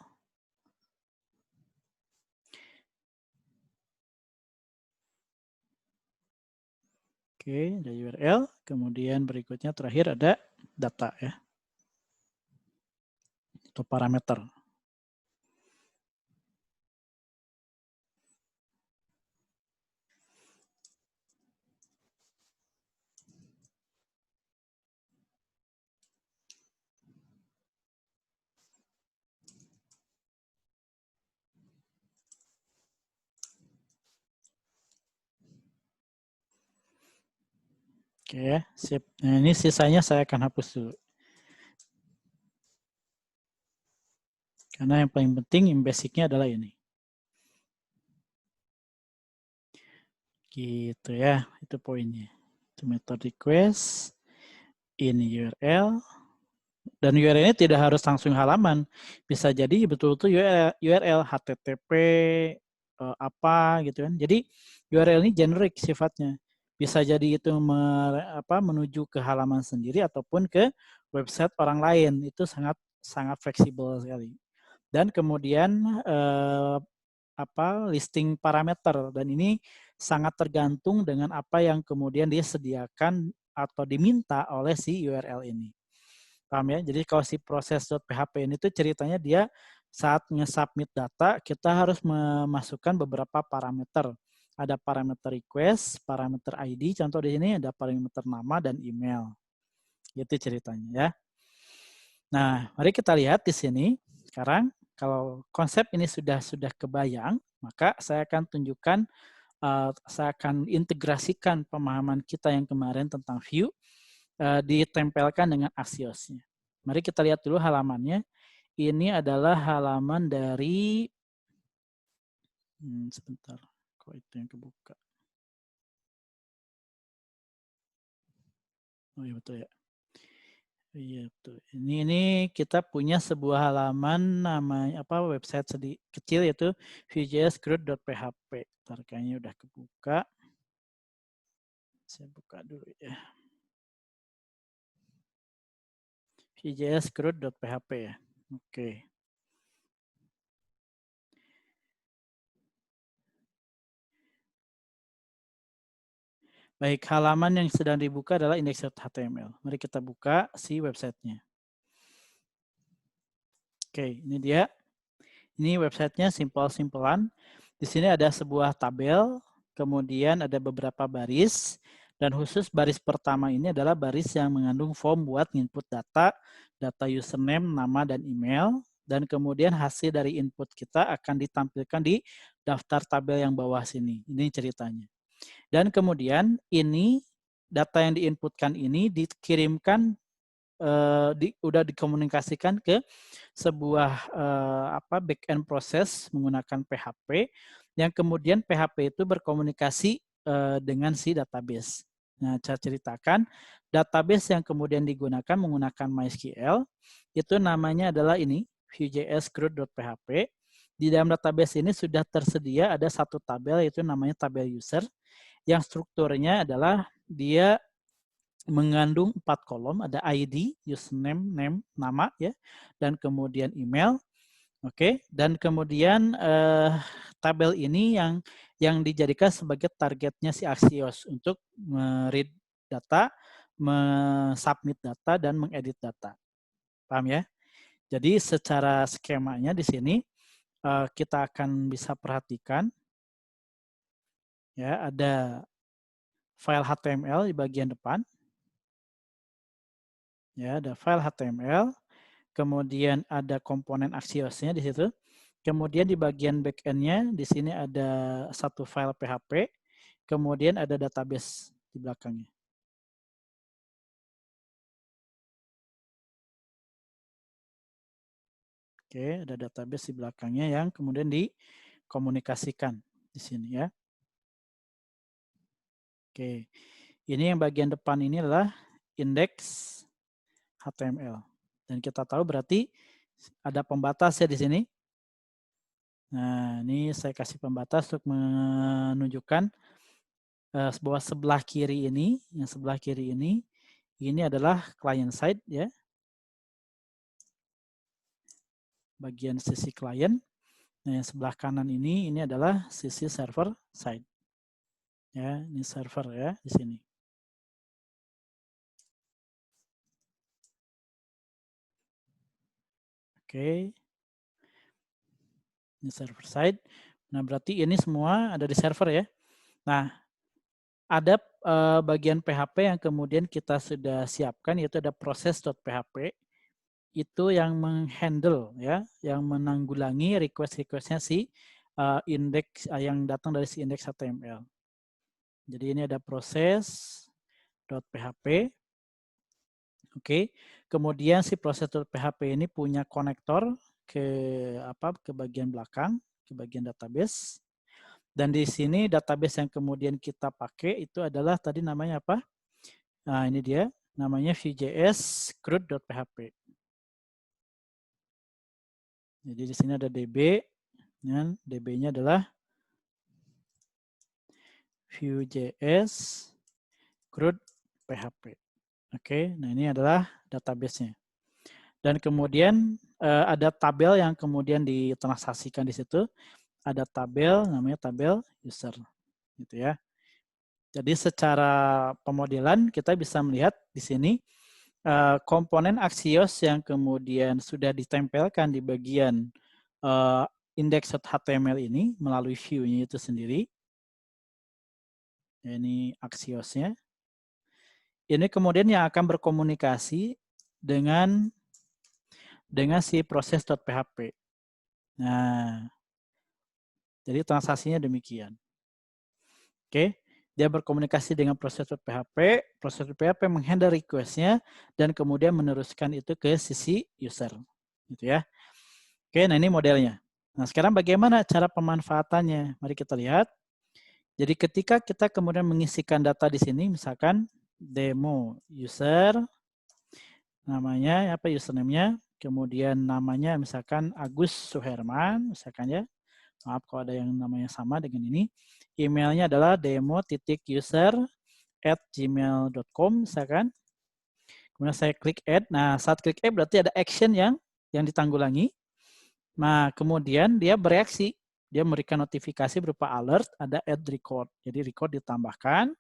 Oke, ada URL. Kemudian berikutnya terakhir ada data ya. Atau parameter. Oke ya, sip. Nah, ini sisanya saya akan hapus dulu. Karena yang paling penting, yang basicnya adalah ini. Gitu ya, itu poinnya. Itu method request, ini URL, dan URL ini tidak harus langsung halaman. Bisa jadi betul-betul URL HTTP apa gitu kan. Jadi URL ini generik sifatnya. Bisa jadi itu menuju ke halaman sendiri ataupun ke website orang lain. Itu sangat sangat fleksibel sekali. Dan kemudian listing parameter, dan ini sangat tergantung dengan apa yang kemudian disediakan atau diminta oleh si URL ini. Paham ya? Jadi kalau si proses.php ini tuh ceritanya dia saat nge-submit data, kita harus memasukkan beberapa parameter. Ada parameter request, parameter ID, contoh di sini ada parameter nama dan email. Gitu ceritanya ya. Nah, mari kita lihat di sini sekarang. Kalau konsep ini sudah kebayang, maka saya akan tunjukkan, saya akan integrasikan pemahaman kita yang kemarin tentang view, ditempelkan dengan Axios-nya. Mari kita lihat dulu halamannya. Ini adalah halaman dari, sebentar, kok itu yang kebuka. Oh iya betul ya. Iya betul. Ini kita punya sebuah halaman namanya website kecil yaitu vue.js.groot.php. Ntar kayaknya udah kebuka. Saya buka dulu ya. vue.js.groot.php ya. Oke. Baik, halaman yang sedang dibuka adalah index.html. Mari kita buka si websitenya. Oke, ini dia. Ini websitenya simpel-simpelan. Di sini ada sebuah tabel, kemudian ada beberapa baris, dan khusus baris pertama ini adalah baris yang mengandung form buat input data, data username, nama, dan email, dan kemudian hasil dari input kita akan ditampilkan di daftar tabel yang bawah sini. Ini ceritanya. Dan kemudian ini data yang diinputkan ini dikirimkan udah dikomunikasikan ke sebuah back-end proses menggunakan PHP yang kemudian PHP itu berkomunikasi dengan si database. Nah, saya ceritakan database yang kemudian digunakan menggunakan MySQL itu namanya adalah ini Vue.js CRUD.php. Di dalam database ini sudah tersedia ada satu tabel yaitu namanya tabel user yang strukturnya adalah dia mengandung 4 kolom, ada ID, username, name, nama ya, dan kemudian email. Oke, dan kemudian tabel ini yang dijadikan sebagai targetnya si Axios untuk read data, submit data dan mengedit data. Paham ya? Jadi secara skemanya di sini kita akan bisa perhatikan ya, ada file HTML di bagian depan. Ya, ada file HTML, kemudian ada komponen Axios-nya di situ. Kemudian di bagian back-end-nya di sini ada satu file PHP, kemudian ada database di belakangnya. Oke, ada database di belakangnya yang kemudian dikomunikasikan di sini ya. Oke, ini yang bagian depan ini adalah index HTML. Dan kita tahu berarti ada pembatas ya di sini. Nah, ini saya kasih pembatas untuk menunjukkan bahwa sebelah kiri ini, yang sebelah kiri ini adalah client side ya. Bagian sisi klien. Nah, yang sebelah kanan ini adalah sisi server side. Ya, ini server ya di sini. Oke. Ini server side. Nah, berarti ini semua ada di server ya. Nah, ada bagian PHP yang kemudian kita sudah siapkan, yaitu ada proses.php. Itu yang menghandle ya, yang menanggulangi request-requestnya si indeks yang datang dari si indeks HTML. Jadi ini ada proses.php. Oke. Kemudian si proses.php ini punya konektor ke bagian belakang, ke bagian database. Dan di sini database yang kemudian kita pakai itu adalah tadi namanya apa? Nah, ini dia, namanya Vue.js CRUD.php. Jadi di sini ada DB, dan DB-nya adalah Vue.js CRUD.php. Oke, nah ini adalah database-nya. Dan kemudian ada tabel yang kemudian ditransaksikan di situ. Ada tabel, namanya tabel user. Gitu ya. Jadi secara pemodelan kita bisa melihat di sini komponen Axios yang kemudian sudah ditempelkan di bagian index.html ini melalui view-nya itu sendiri. Ini Axios-nya. Ini kemudian yang akan berkomunikasi dengan si proses.php. Nah, jadi transaksinya demikian. Oke, dia berkomunikasi dengan proses.php, proses.php menghandle request-nya dan kemudian meneruskan itu ke sisi user. Gitu ya. Oke, nah ini modelnya. Nah, sekarang bagaimana cara pemanfaatannya? Mari kita lihat. Jadi ketika kita kemudian mengisikan data di sini, misalkan demo user, namanya apa username-nya, kemudian namanya misalkan Agus Suherman, misalkan ya. Maaf kalau ada yang namanya sama dengan ini. Emailnya adalah demo.user@gmail.com misalkan. Kemudian saya klik add. Nah, saat klik add berarti ada action yang ditanggulangi. Nah, kemudian dia bereaksi. Dia memberikan notifikasi berupa alert, ada add record. Jadi record ditambahkan.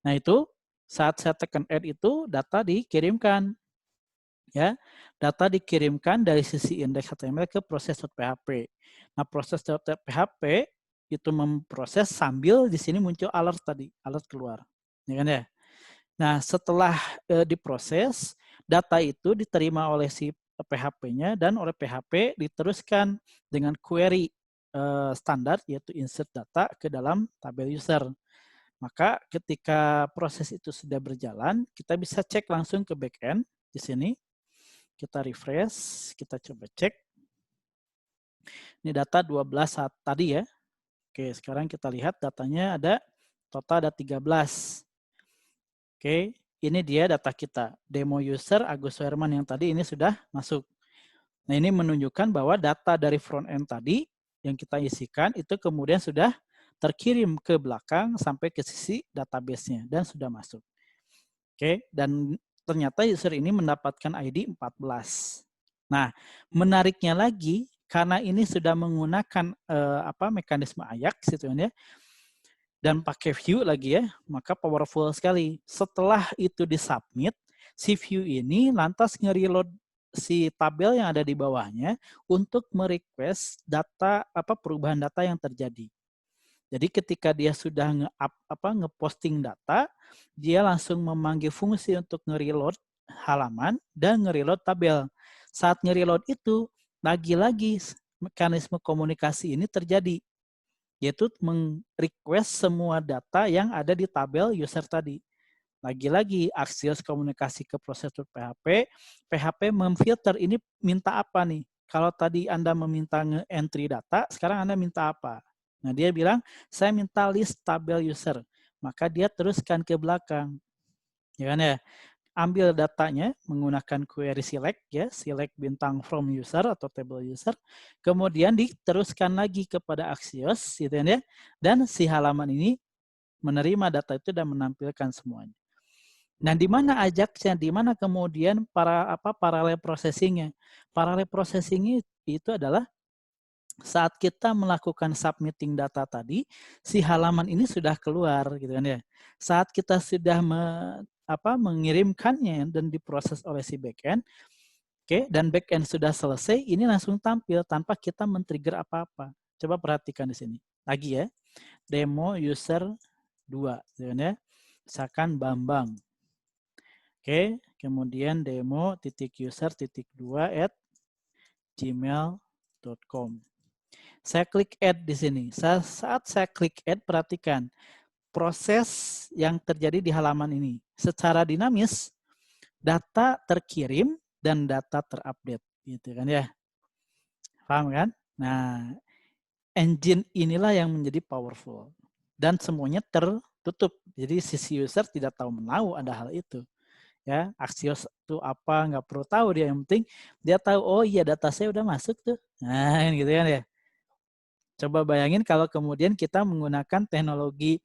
Nah, itu saat saya tekan add itu data dikirimkan. Ya, data dikirimkan dari sisi indeks HTML ke proses.php. Nah, proses.php itu memproses sambil di sini muncul alert tadi, alert keluar. Ya kan ya? Nah, setelah diproses, data itu diterima oleh si PHP-nya dan oleh PHP diteruskan dengan query standar yaitu insert data ke dalam tabel user. Maka ketika proses itu sudah berjalan, kita bisa cek langsung ke backend di sini. Kita refresh, kita coba cek. Ini data 12 saat tadi ya. Oke, sekarang kita lihat datanya ada total ada 13. Oke, ini dia data kita. Demo user Agus Herman yang tadi ini sudah masuk. Nah, ini menunjukkan bahwa data dari front end tadi yang kita isikan itu kemudian sudah terkirim ke belakang sampai ke sisi database-nya dan sudah masuk. Oke, dan ternyata user ini mendapatkan ID 14. Nah, menariknya lagi karena ini sudah menggunakan mekanisme Ajax gitu ya, dan pakai view lagi ya, maka powerful sekali. Setelah itu disubmit, si view ini lantas nge-reload si tabel yang ada di bawahnya untuk merequest data perubahan data yang terjadi. Jadi ketika dia sudah nge-posting data, dia langsung memanggil fungsi untuk nge-reload halaman dan nge-reload tabel. Saat nge-reload itu, lagi-lagi mekanisme komunikasi ini terjadi, yaitu meng-request semua data yang ada di tabel user tadi. Lagi-lagi Axios komunikasi ke prosedur PHP, PHP memfilter ini minta apa nih? Kalau tadi Anda meminta nge-entry data, sekarang Anda minta apa? Nah, dia bilang, saya minta list tabel user. Maka dia teruskan ke belakang. Ya kan ya? Ambil datanya menggunakan query select, ya, select bintang from user atau table user. Kemudian diteruskan lagi kepada Axios, gitu kan ya. Dan si halaman ini menerima data itu dan menampilkan semuanya. Nah, di mana Ajax-nya, di mana kemudian parallel processing-nya? Parallel processing itu adalah saat kita melakukan submitting data tadi, si halaman ini sudah keluar, gitu kan ya. Saat kita sudah mengirimkannya dan diproses oleh si backend, oke, dan backend sudah selesai, ini langsung tampil tanpa kita men-trigger apa-apa. Coba perhatikan di sini. Lagi ya, demo user 2, gitu kan ya. Misalkan Bambang. Oke, kemudian demo .user.2@gmail.com. Saya klik add di sini. Saat saya klik add, perhatikan proses yang terjadi di halaman ini. Secara dinamis, data terkirim dan data terupdate, gitu kan ya. Paham kan? Nah, engine inilah yang menjadi powerful dan semuanya tertutup. Jadi sisi user tidak tahu menahu ada hal itu. Ya, Axios itu apa nggak perlu tahu dia, yang penting dia tahu, oh iya data saya udah masuk tuh. Nah, gitu kan ya. Coba bayangin kalau kemudian kita menggunakan teknologi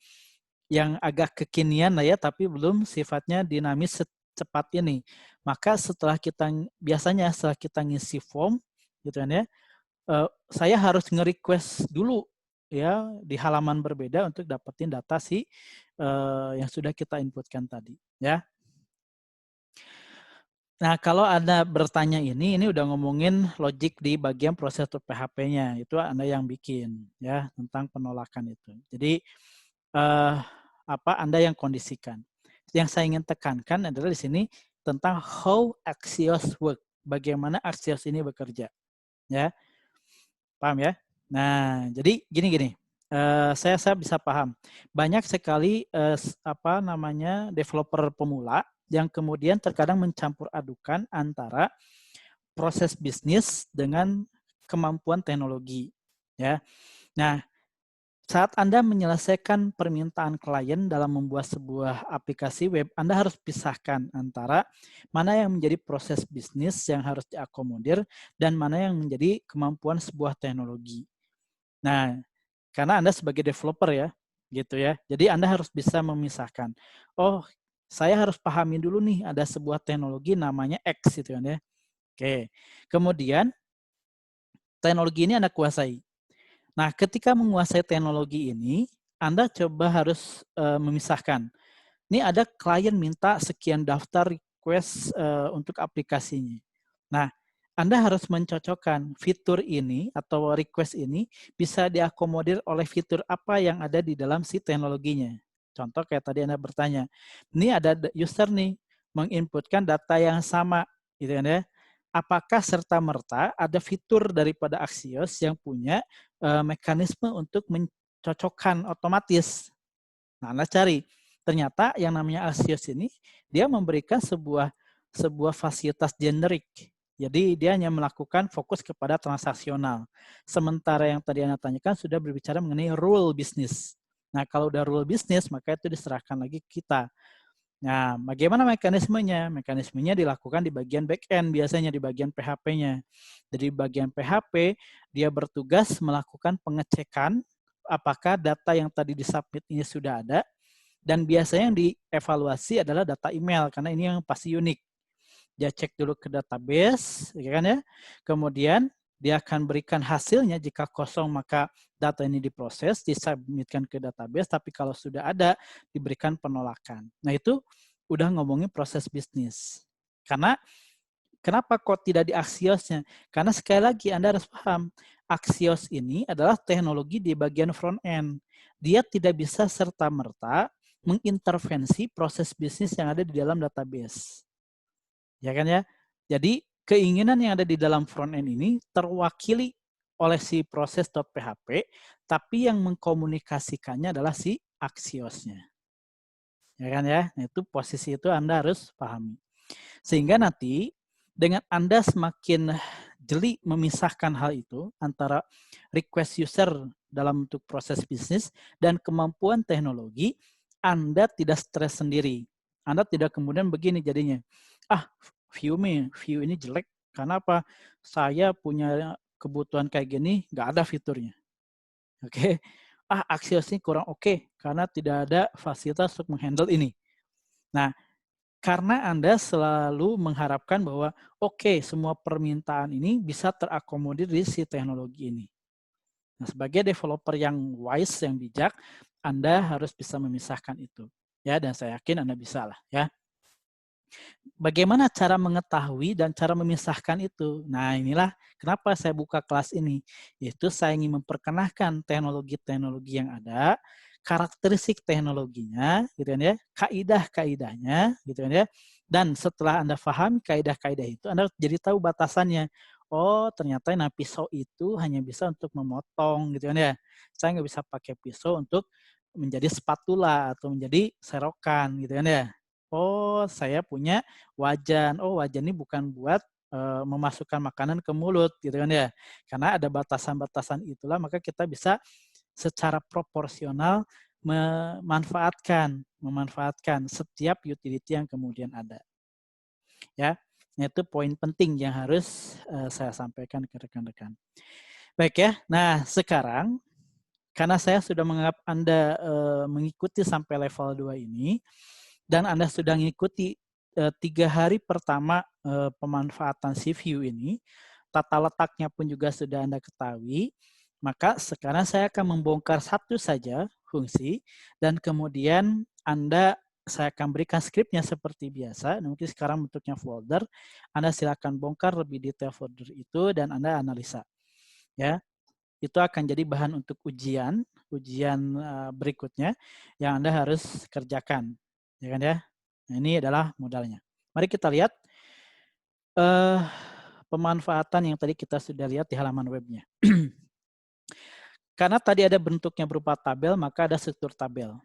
yang agak kekinian lah ya, tapi belum sifatnya dinamis secepat ini. Maka biasanya setelah kita ngisi form, gitu kan ya, saya harus nge-request dulu ya di halaman berbeda untuk dapetin data yang sudah kita inputkan tadi, ya. Nah, kalau Anda bertanya ini udah ngomongin logik di bagian prosedur PHP-nya. Itu Anda yang bikin, ya, tentang penolakan itu. Jadi, Anda yang kondisikan. Yang saya ingin tekankan adalah di sini tentang how Axios work. Bagaimana Axios ini bekerja, ya. Paham ya? Nah, jadi gini. Saya bisa paham. Banyak sekali developer pemula yang kemudian terkadang mencampur adukan antara proses bisnis dengan kemampuan teknologi, ya. Nah, saat Anda menyelesaikan permintaan klien dalam membuat sebuah aplikasi web, Anda harus pisahkan antara mana yang menjadi proses bisnis yang harus diakomodir dan mana yang menjadi kemampuan sebuah teknologi. Nah, karena Anda sebagai developer ya, gitu ya. Jadi Anda harus bisa memisahkan. Oh, saya harus pahami dulu nih ada sebuah teknologi namanya X gitu kan ya. Oke. Kemudian teknologi ini Anda kuasai. Nah, ketika menguasai teknologi ini, Anda coba harus memisahkan. Ini ada klien minta sekian daftar request untuk aplikasinya. Nah, Anda harus mencocokkan fitur ini atau request ini bisa diakomodir oleh fitur apa yang ada di dalam si teknologinya. Contoh kayak tadi Anda bertanya, ini ada user nih menginputkan data yang sama, gitu kan ya. Apakah serta-merta ada fitur daripada Axios yang punya mekanisme untuk mencocokkan otomatis? Nah, Anda cari. Ternyata yang namanya Axios ini, dia memberikan sebuah sebuah fasilitas generik. Jadi dia hanya melakukan fokus kepada transaksional. Sementara yang tadi Anda tanyakan sudah berbicara mengenai rule bisnis. Nah, kalau udah rule bisnis, maka itu diserahkan lagi ke kita. Nah, bagaimana mekanismenya? Mekanismenya dilakukan di bagian back-end, biasanya di bagian PHP-nya. Jadi bagian PHP, dia bertugas melakukan pengecekan apakah data yang tadi disubmit ini sudah ada, dan biasanya yang dievaluasi adalah data email, karena ini yang pasti unik. Dia cek dulu ke database, ya kan ya. Kemudian dia akan berikan hasilnya, jika kosong maka data ini diproses, disubmitkan ke database, tapi kalau sudah ada, diberikan penolakan. Nah itu udah ngomongin proses bisnis. Karena kenapa kok tidak di Axios-nya? Karena sekali lagi Anda harus paham, Axios ini adalah teknologi di bagian front end. Dia tidak bisa serta-merta mengintervensi proses bisnis yang ada di dalam database. Ya kan ya? Jadi keinginan yang ada di dalam front end ini terwakili oleh si proses.php, tapi yang mengkomunikasikannya adalah si Axios-nya. Ya kan ya? Nah, itu posisi itu Anda harus pahami. Sehingga nanti dengan Anda semakin jeli memisahkan hal itu antara request user dalam bentuk proses bisnis dan kemampuan teknologi, Anda tidak stres sendiri. Anda tidak kemudian begini jadinya, view ini jelek, karena apa? Saya punya kebutuhan kayak gini, nggak ada fiturnya. Oke, Axios ini kurang oke, karena tidak ada fasilitas untuk menghandle ini. Nah, karena Anda selalu mengharapkan bahwa semua permintaan ini bisa terakomodir di si teknologi ini. Nah, sebagai developer yang wise, yang bijak, Anda harus bisa memisahkan itu. Ya, dan saya yakin Anda bisa lah ya. Bagaimana cara mengetahui dan cara memisahkan itu? Nah, inilah kenapa saya buka kelas ini. Yaitu saya ingin memperkenalkan teknologi-teknologi yang ada, karakteristik teknologinya, gitu kan ya, kaidah-kaidahnya, gitu kan ya. Dan setelah Anda paham kaidah-kaidah itu, Anda jadi tahu batasannya. Oh, ternyata nah pisau itu hanya bisa untuk memotong, gitu kan ya. Saya nggak bisa pakai pisau untuk menjadi spatula atau menjadi serokan, gitu kan ya. Oh, saya punya wajan. Oh, wajan ini bukan buat memasukkan makanan ke mulut, gitu kan ya. Karena ada batasan-batasan itulah, maka kita bisa secara proporsional memanfaatkan setiap utility yang kemudian ada. Ya, itu poin penting yang harus saya sampaikan ke rekan-rekan. Baik ya. Nah, sekarang karena saya sudah menganggap Anda mengikuti sampai level 2 ini, dan Anda sudah mengikuti 3 hari pertama pemanfaatan si view ini, tata letaknya pun juga sudah Anda ketahui, maka sekarang saya akan membongkar satu saja fungsi, dan kemudian saya akan berikan skripnya seperti biasa. Mungkin sekarang bentuknya folder, Anda silakan bongkar lebih detail folder itu dan Anda analisa. Ya, itu akan jadi bahan untuk ujian berikutnya yang Anda harus kerjakan, ya kan ya. Nah, ini adalah modalnya. Mari kita lihat pemanfaatan yang tadi kita sudah lihat di halaman webnya. Karena tadi ada bentuknya berupa tabel, maka ada struktur tabel.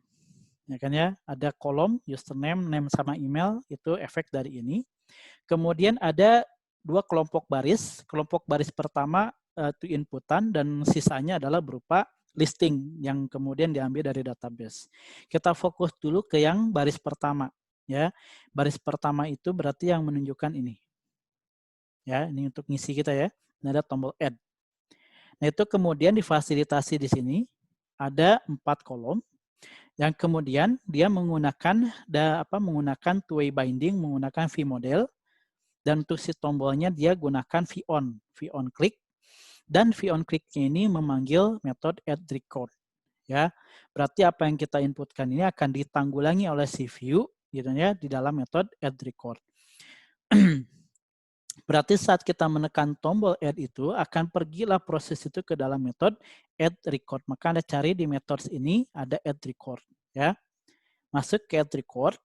Ya kan ya, ada kolom username, name sama email, itu efek dari ini. Kemudian ada 2 kelompok baris. Kelompok baris pertama itu inputan dan sisanya adalah berupa listing yang kemudian diambil dari database. Kita fokus dulu ke yang baris pertama, ya. Baris pertama itu berarti yang menunjukkan ini. Ya, ini untuk ngisi kita ya. Ini ada tombol add. Nah, itu kemudian difasilitasi di sini ada 4 kolom yang kemudian dia menggunakan two-way binding, menggunakan vModel, dan untuk si tombolnya dia gunakan vOn click, dan vOn click-nya ini memanggil metode addRecord. Ya, berarti apa yang kita inputkan ini akan ditanggulangi oleh si view gitu ya di dalam metode addRecord. Berarti saat kita menekan tombol add itu akan pergilah proses itu ke dalam metode addRecord. Maka Anda cari di metode ini ada addRecord ya. Masuk ke addRecord.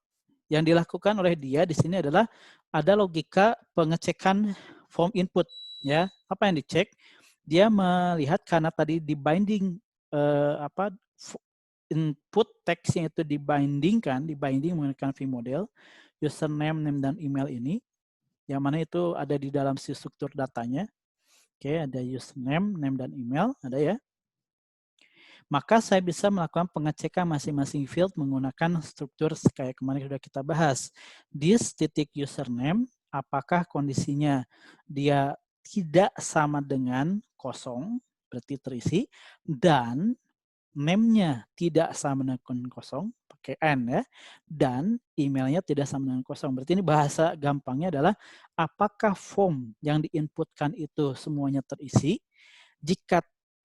Yang dilakukan oleh dia di sini adalah ada logika pengecekan form input ya. Apa yang dicek? Dia melihat karena tadi di binding input teksnya itu dibinding menggunakan vModel, username, name, dan email ini. yang mana itu ada di dalam si struktur datanya. Oke, ada username, name, dan email, ada ya. Maka saya bisa melakukan pengecekan masing-masing field menggunakan struktur kayak kemarin sudah kita bahas. This titik username, apakah kondisinya dia tidak sama dengan kosong, berarti terisi, dan name-nya tidak sama dengan kosong, pakai N ya, dan emailnya tidak sama dengan kosong. Berarti ini bahasa gampangnya adalah apakah form yang diinputkan itu semuanya terisi. Jika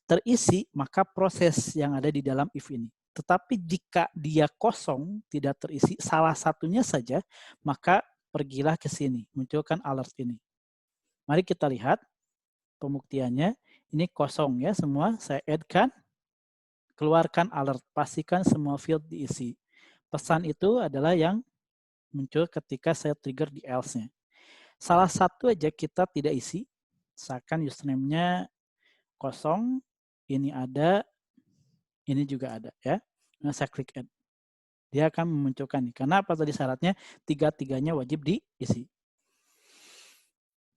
terisi, maka proses yang ada di dalam if ini. Tetapi jika dia kosong, tidak terisi, salah satunya saja, maka pergilah ke sini, munculkan alert ini. Mari kita lihat pembuktiannya. Ini kosong ya semua, saya add-kan. Keluarkan alert, pastikan semua field diisi. Pesan itu adalah yang muncul ketika saya trigger di else-nya. Salah satu aja kita tidak isi, misalkan username-nya kosong, ini ada, ini juga ada ya. Nah, saya klik add. Dia akan memunculkan nih. Karena apa tadi syaratnya? Tiga-tiganya wajib diisi.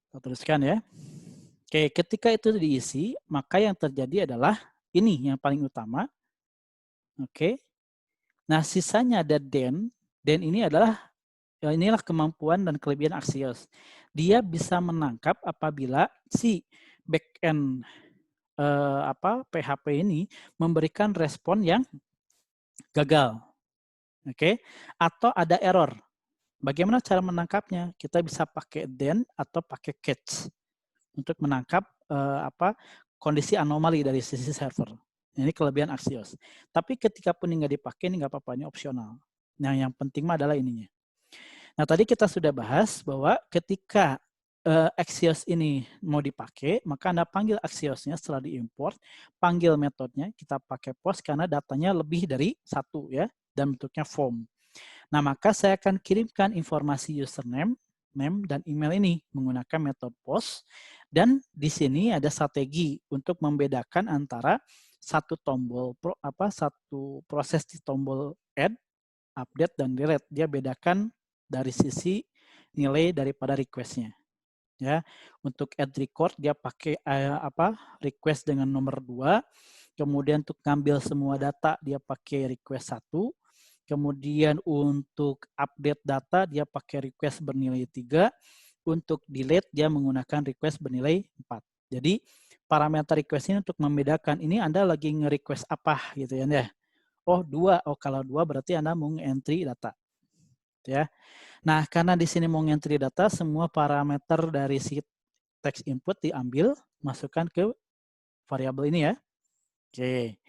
Kita teruskan ya. Oke, ketika itu diisi, maka yang terjadi adalah ini yang paling utama. Oke. Nah, sisanya ada then. Then ini adalah inilah kemampuan dan kelebihan Axios. Dia bisa menangkap apabila si backend PHP ini memberikan respon yang gagal. Oke. Atau ada error. Bagaimana cara menangkapnya? Kita bisa pakai then atau pakai catch untuk menangkap kondisi anomali dari sisi server. Ini kelebihan Axios. Tapi ketika pun ini nggak dipakai, ini nggak apa-apa, ini opsional. Nah, yang penting mah adalah ininya. Nah, tadi kita sudah bahas bahwa ketika Axios ini mau dipakai, maka Anda panggil Axiosnya setelah diimport, panggil metodenya, kita pakai post karena datanya lebih dari satu ya, dan bentuknya form. Nah, maka saya akan kirimkan informasi username, name, dan email ini menggunakan metode post. Dan di sini ada strategi untuk membedakan antara satu tombol satu proses di tombol add, update, dan delete. Dia bedakan dari sisi nilai daripada request-nya. Ya, untuk add record dia pakai request dengan nomor 2. Kemudian untuk ngambil semua data dia pakai request 1. Kemudian untuk update data dia pakai request bernilai 3. Untuk delete dia menggunakan request bernilai 4. Jadi parameter request ini untuk membedakan ini Anda lagi nge-request apa gitu ya. Oh 2, oh kalau 2 berarti Anda mau nge-entry data. Ya. Nah, karena di sini mau nge-entry data, semua parameter dari si text input diambil, masukkan ke variabel ini ya. Oke.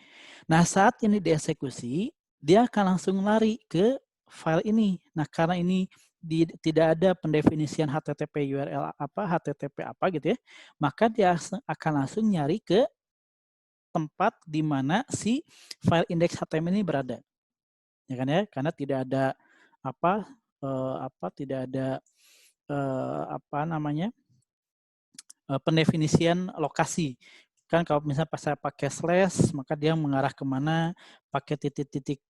Nah, saat ini dieksekusi, dia akan langsung lari ke file ini. Nah, karena ini tidak ada pendefinisian HTTP URL HTTP apa gitu ya, maka dia akan langsung nyari ke tempat di mana si file index HTML ini berada. Ya kan ya? Karena tidak ada tidak ada pendefinisian lokasi. Kan kalau misalnya pas saya pakai slash, maka dia mengarah kemana, pakai titik-titik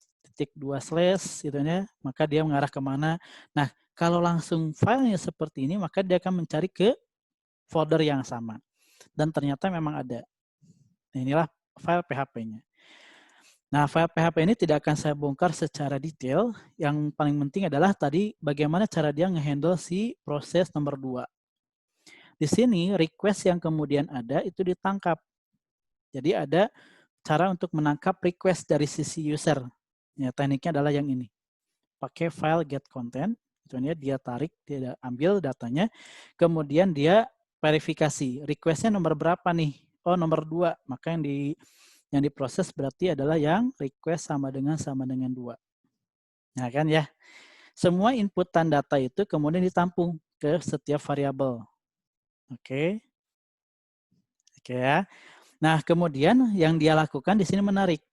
2 slash gitu ya, maka dia mengarah kemana. Nah, kalau langsung filenya seperti ini, maka dia akan mencari ke folder yang sama. Dan ternyata memang ada. Nah, inilah file PHP-nya. Nah, file PHP ini tidak akan saya bongkar secara detail. Yang paling penting adalah tadi bagaimana cara dia nge-handle si proses nomor 2. Di sini request yang kemudian ada itu ditangkap. Jadi ada cara untuk menangkap request dari sisi user. Ya, tekniknya adalah yang ini. Pakai file get content, dia tarik, dia ambil datanya, kemudian dia verifikasi. Requestnya nomor berapa nih? Oh, nomor 2. Maka yang diproses berarti adalah yang request sama dengan 2. Nah, kan ya. Semua inputan data itu kemudian ditampung ke setiap variabel. Oke. Oke ya. Nah, kemudian yang dia lakukan di sini menarik.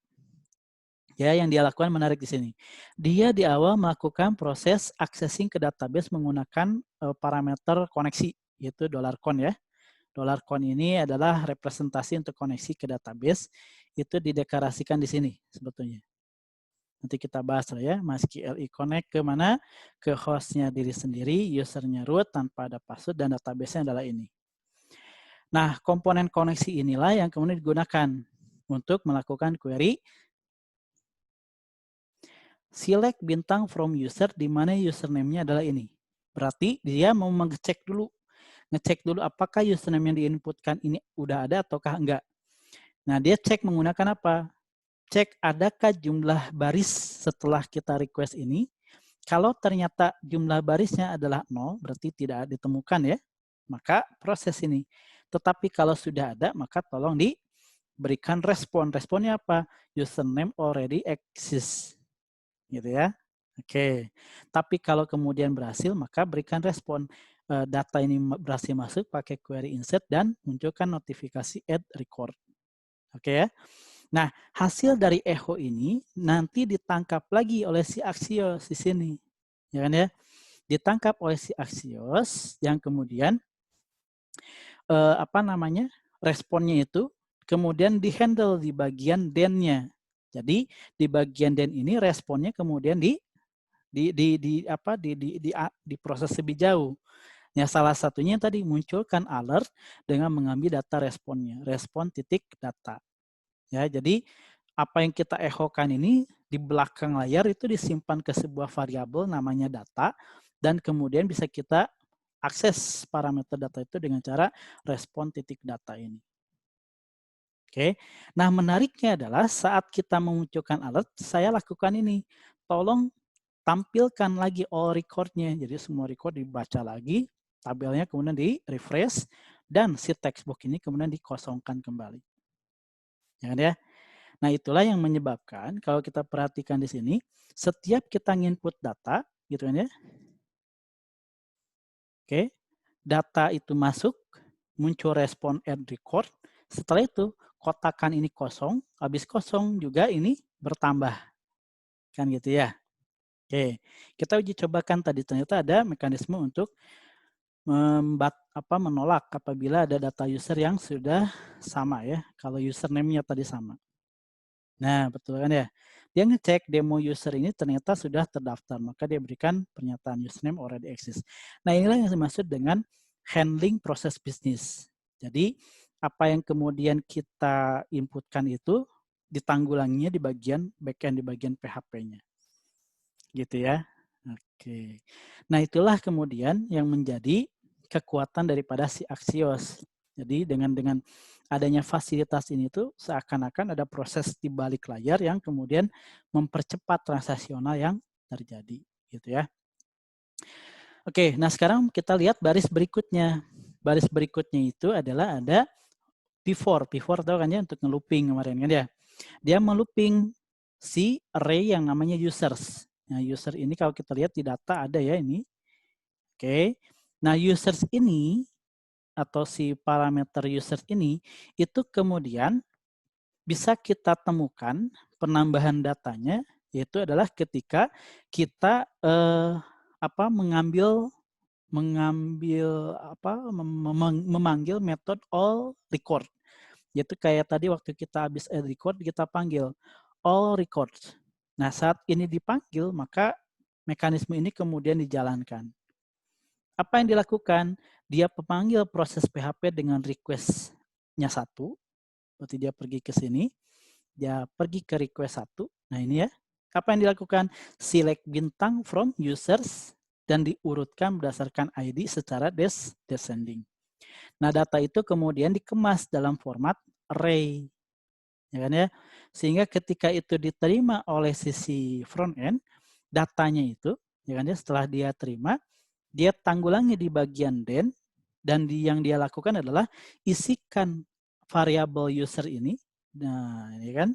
Ya, yang dia lakukan menarik di sini. Dia di awal melakukan proses accessing ke database menggunakan parameter koneksi, yaitu $con ya. $con ini adalah representasi untuk koneksi ke database. Itu dideklarasikan di sini sebetulnya. Nanti kita bahas lah ya, MySQL connect ke mana? Ke hostnya diri sendiri, usernya root tanpa ada password, dan database-nya adalah ini. Nah, komponen koneksi inilah yang kemudian digunakan untuk melakukan query select bintang from user, di mana username-nya adalah ini. Berarti dia mau ngecek dulu apakah username yang diinputkan ini udah ada ataukah enggak. Nah, dia cek menggunakan apa? Cek adakah jumlah baris setelah kita request ini. Kalau ternyata jumlah barisnya adalah 0, berarti tidak ditemukan ya, maka proses ini. Tetapi kalau sudah ada, maka tolong diberikan respon. Responnya apa? Username already exists. Gitu ya. Oke. Tapi kalau kemudian berhasil, maka berikan respon. Data ini berhasil masuk pakai query insert dan munculkan notifikasi add record. Oke ya. Nah, hasil dari echo ini nanti ditangkap lagi oleh si Axios di sini. Ya kan ya? Ditangkap oleh si Axios yang kemudian responnya itu kemudian dihandle di bagian den-nya. Jadi di bagian den ini responnya kemudian diproses lebih jauh. Ya, salah satunya tadi munculkan alert dengan mengambil data responnya, respon titik data. Ya, jadi apa yang kita echokan ini di belakang layar itu disimpan ke sebuah variabel namanya data, dan kemudian bisa kita akses parameter data itu dengan cara respon titik data ini. Oke, nah menariknya adalah saat kita memunculkan alert, saya lakukan ini. Tolong tampilkan lagi all record-nya. Jadi semua record dibaca lagi, tabelnya kemudian di refresh, dan si textbox ini kemudian dikosongkan kembali. Ya kan ya? Nah, itulah yang menyebabkan kalau kita perhatikan di sini, setiap kita input data, gitu kan ya. Oke, data itu masuk, muncul respon add record. Setelah itu, kotakan ini kosong, habis kosong juga ini bertambah. Kan gitu ya. Oke, kita uji cobakan tadi, ternyata ada mekanisme untuk menolak apabila ada data user yang sudah sama ya, kalau username-nya tadi sama. Nah, betul kan ya? Dia ngecek demo user ini ternyata sudah terdaftar, maka dia berikan pernyataan username already exists. Nah, inilah yang dimaksud dengan handling proses bisnis. Jadi, apa yang kemudian kita inputkan itu ditanggulanginya di bagian backend, di bagian PHP-nya. Gitu ya. Oke. Nah, itulah kemudian yang menjadi kekuatan daripada si Axios. Jadi dengan adanya fasilitas ini tuh seakan-akan ada proses di balik layar yang kemudian mempercepat transaksional yang terjadi, gitu ya. Oke, nah sekarang kita lihat baris berikutnya. Baris berikutnya itu adalah ada P4 tahu kan ya, untuk nge-looping kemarin kan ya. Dia melooping si array yang namanya users. Nah, user ini kalau kita lihat di data ada ya ini. Oke. Nah, users ini atau si parameter users ini itu kemudian bisa kita temukan penambahan datanya, yaitu adalah ketika kita memanggil metode all record. Yaitu kayak tadi waktu kita habis add record, kita panggil all records. Nah, saat ini dipanggil, maka mekanisme ini kemudian dijalankan. Apa yang dilakukan? Dia memanggil proses PHP dengan request-nya 1. Berarti dia pergi ke sini. Dia pergi ke request 1. Nah, ini ya. Apa yang dilakukan? Select bintang from users dan diurutkan berdasarkan ID secara descending. Nah, data itu kemudian dikemas dalam format array. Ya kan ya? Sehingga ketika itu diterima oleh sisi front end, datanya itu, ya kan ya, setelah dia terima, dia tanggulangi di bagian den, dan yang dia lakukan adalah isikan variabel user ini, nah ini kan,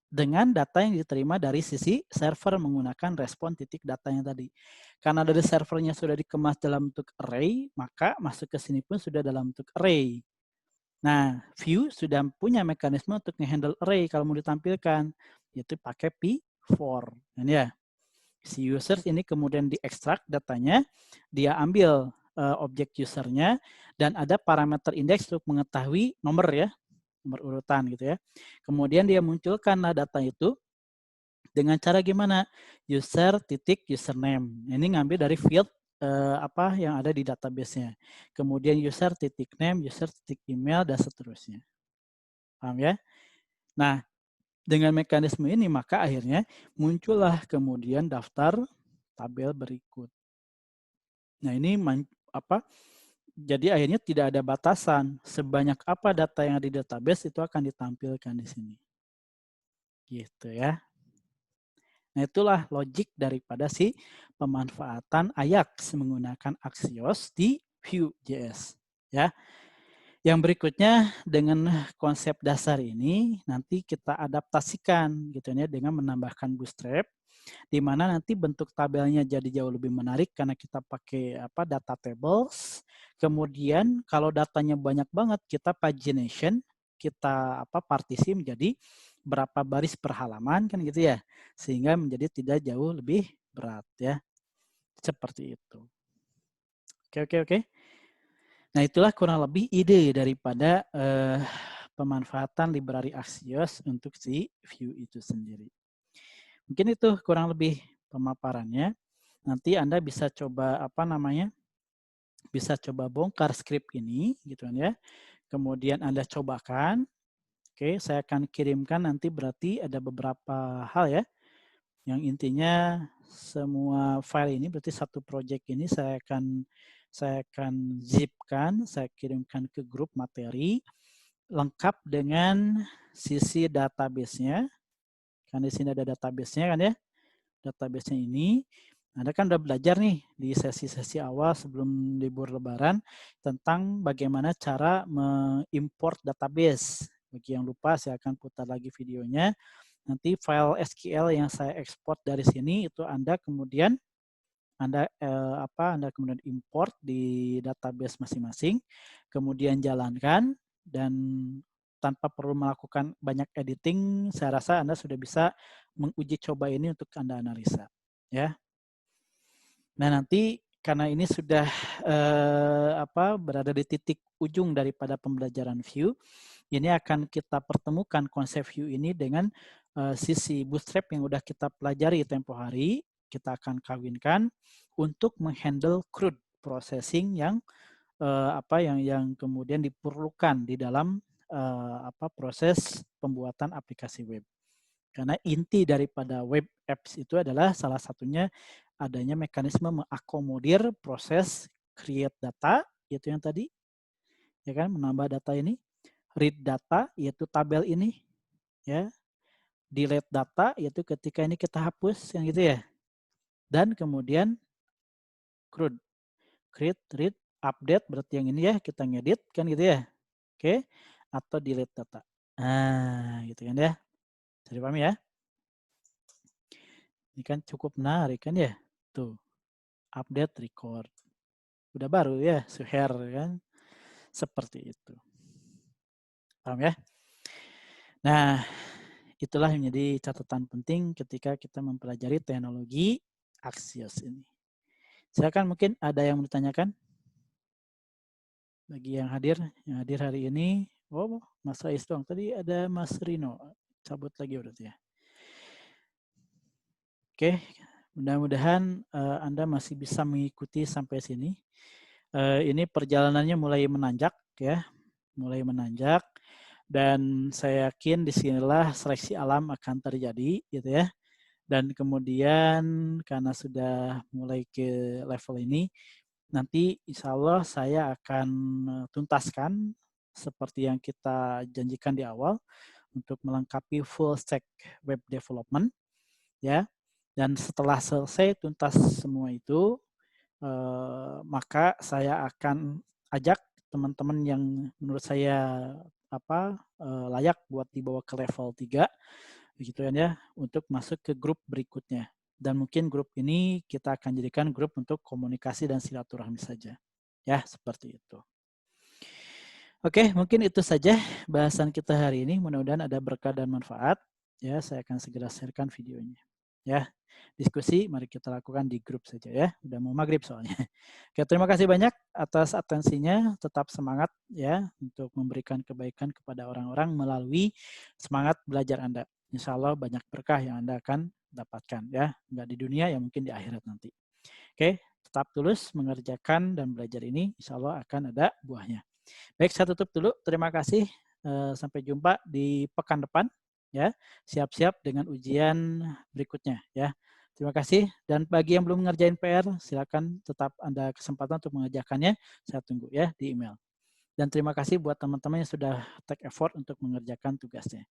dengan data yang diterima dari sisi server menggunakan respon titik datanya tadi. Karena dari servernya sudah dikemas dalam bentuk array, maka masuk ke sini pun sudah dalam bentuk array. Nah, Vue sudah punya mekanisme untuk nge-handle array kalau mau ditampilkan, yaitu pakai P4. Dan ya, si users ini kemudian diekstrak datanya, dia ambil objek usernya, dan ada parameter indeks untuk mengetahui nomor ya, nomor urutan gitu ya. Kemudian dia munculkanlah data itu Dengan cara gimana? User titik username. Ini ngambil dari field apa yang ada di database-nya. Kemudian user titik name, user titik email, dan seterusnya. Paham ya? Nah, dengan mekanisme ini maka akhirnya muncullah kemudian daftar tabel berikut. Nah, ini apa? Jadi akhirnya tidak ada batasan. Sebanyak apa data yang ada di database itu akan ditampilkan di sini. Gitu ya. Nah, itulah logik daripada si pemanfaatan Ajax menggunakan Axios di Vue.js. Ya. Yang berikutnya dengan konsep dasar ini nanti kita adaptasikan gitu ya dengan menambahkan Bootstrap di mana nanti bentuk tabelnya jadi jauh lebih menarik karena kita pakai apa data tables. Kemudian kalau datanya banyak banget kita pagination, kita apa partisi menjadi berapa baris per halaman kan gitu ya. Sehingga menjadi tidak jauh lebih berat ya. Seperti itu. Oke. Nah, itulah kurang lebih ide daripada pemanfaatan library Axios untuk si Vue itu sendiri. Mungkin itu kurang lebih pemaparannya. Nanti Anda bisa coba apa namanya? Bisa coba bongkar script ini gitu kan ya. Kemudian Anda cobakan. Oke, saya akan kirimkan nanti berarti ada beberapa hal ya. Yang intinya semua file ini berarti satu project ini saya akan zipkan, saya kirimkan ke grup materi lengkap dengan sisi database-nya. Kan di sini ada database-nya kan ya. Database-nya ini Anda kan udah belajar nih di sesi-sesi awal sebelum libur lebaran tentang bagaimana cara mengimport database. Bagi yang lupa saya akan putar lagi videonya. Nanti file SQL yang saya ekspor dari sini itu Anda kemudian Anda kemudian import di database masing-masing, kemudian jalankan dan tanpa perlu melakukan banyak editing, saya rasa Anda sudah bisa menguji coba ini untuk Anda analisa, ya. Nah, nanti karena ini sudah berada di titik ujung daripada pembelajaran Vue, ini akan kita pertemukan konsep Vue ini dengan sisi Bootstrap yang udah kita pelajari tempo hari, kita akan kawinkan untuk menghandle CRUD processing yang yang kemudian diperlukan di dalam proses pembuatan aplikasi web. Karena inti daripada web apps itu adalah salah satunya adanya mekanisme mengakomodir proses create data, yaitu yang tadi, ya kan, menambah data ini, read data, yaitu tabel ini, ya, delete data, yaitu ketika ini kita hapus, yang gitu ya, dan kemudian CRUD, create, read, update, berarti yang ini ya, kita ngedit, kan gitu ya, oke, atau delete data. Nah, gitu kan ya, bisa dipahami ya. Ini kan cukup menarik kan ya, tuh, update, record. Udah baru ya, share kan, seperti itu. Paham ya? Nah, itulah yang menjadi catatan penting ketika kita mempelajari teknologi Axios ini. Silakan mungkin ada yang mau ditanyakan bagi yang hadir hari ini. Oh, Mas Rais doang. Tadi ada Mas Rino. Cabut lagi berarti ya. Oke, mudah-mudahan Anda masih bisa mengikuti sampai sini. Ini perjalanannya mulai menanjak ya, mulai menanjak. Dan saya yakin disinilah seleksi alam akan terjadi gitu ya. Dan kemudian karena sudah mulai ke level ini, nanti insya Allah saya akan tuntaskan seperti yang kita janjikan di awal untuk melengkapi full stack web development ya. Dan setelah selesai tuntas semua itu, maka saya akan ajak teman-teman yang menurut saya layak buat dibawa ke level 3 begitu ya, untuk masuk ke grup berikutnya. Dan mungkin grup ini kita akan jadikan grup untuk komunikasi dan silaturahmi saja. Ya, seperti itu. Oke, mungkin itu saja bahasan kita hari ini. Mudah-mudahan ada berkah dan manfaat. Ya, saya akan segera sharekan videonya. Ya, diskusi mari kita lakukan di grup saja ya. Udah mau maghrib soalnya. Oke, terima kasih banyak atas atensinya. Tetap semangat ya untuk memberikan kebaikan kepada orang-orang melalui semangat belajar Anda. insya Allah banyak berkah yang Anda akan dapatkan ya, nggak di dunia ya mungkin di akhirat nanti. Oke, tetap tulus mengerjakan dan belajar ini, insya Allah akan ada buahnya. Baik, saya tutup dulu. Terima kasih. Sampai jumpa di pekan depan. Ya, siap-siap dengan ujian berikutnya. Ya, terima kasih. Dan bagi yang belum mengerjain PR, silakan tetap Anda kesempatan untuk mengerjakannya. Saya tunggu ya di email. Dan terima kasih buat teman-teman yang sudah take effort untuk mengerjakan tugasnya.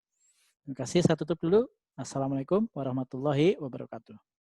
Terima kasih. Saya tutup dulu. Assalamualaikum warahmatullahi wabarakatuh.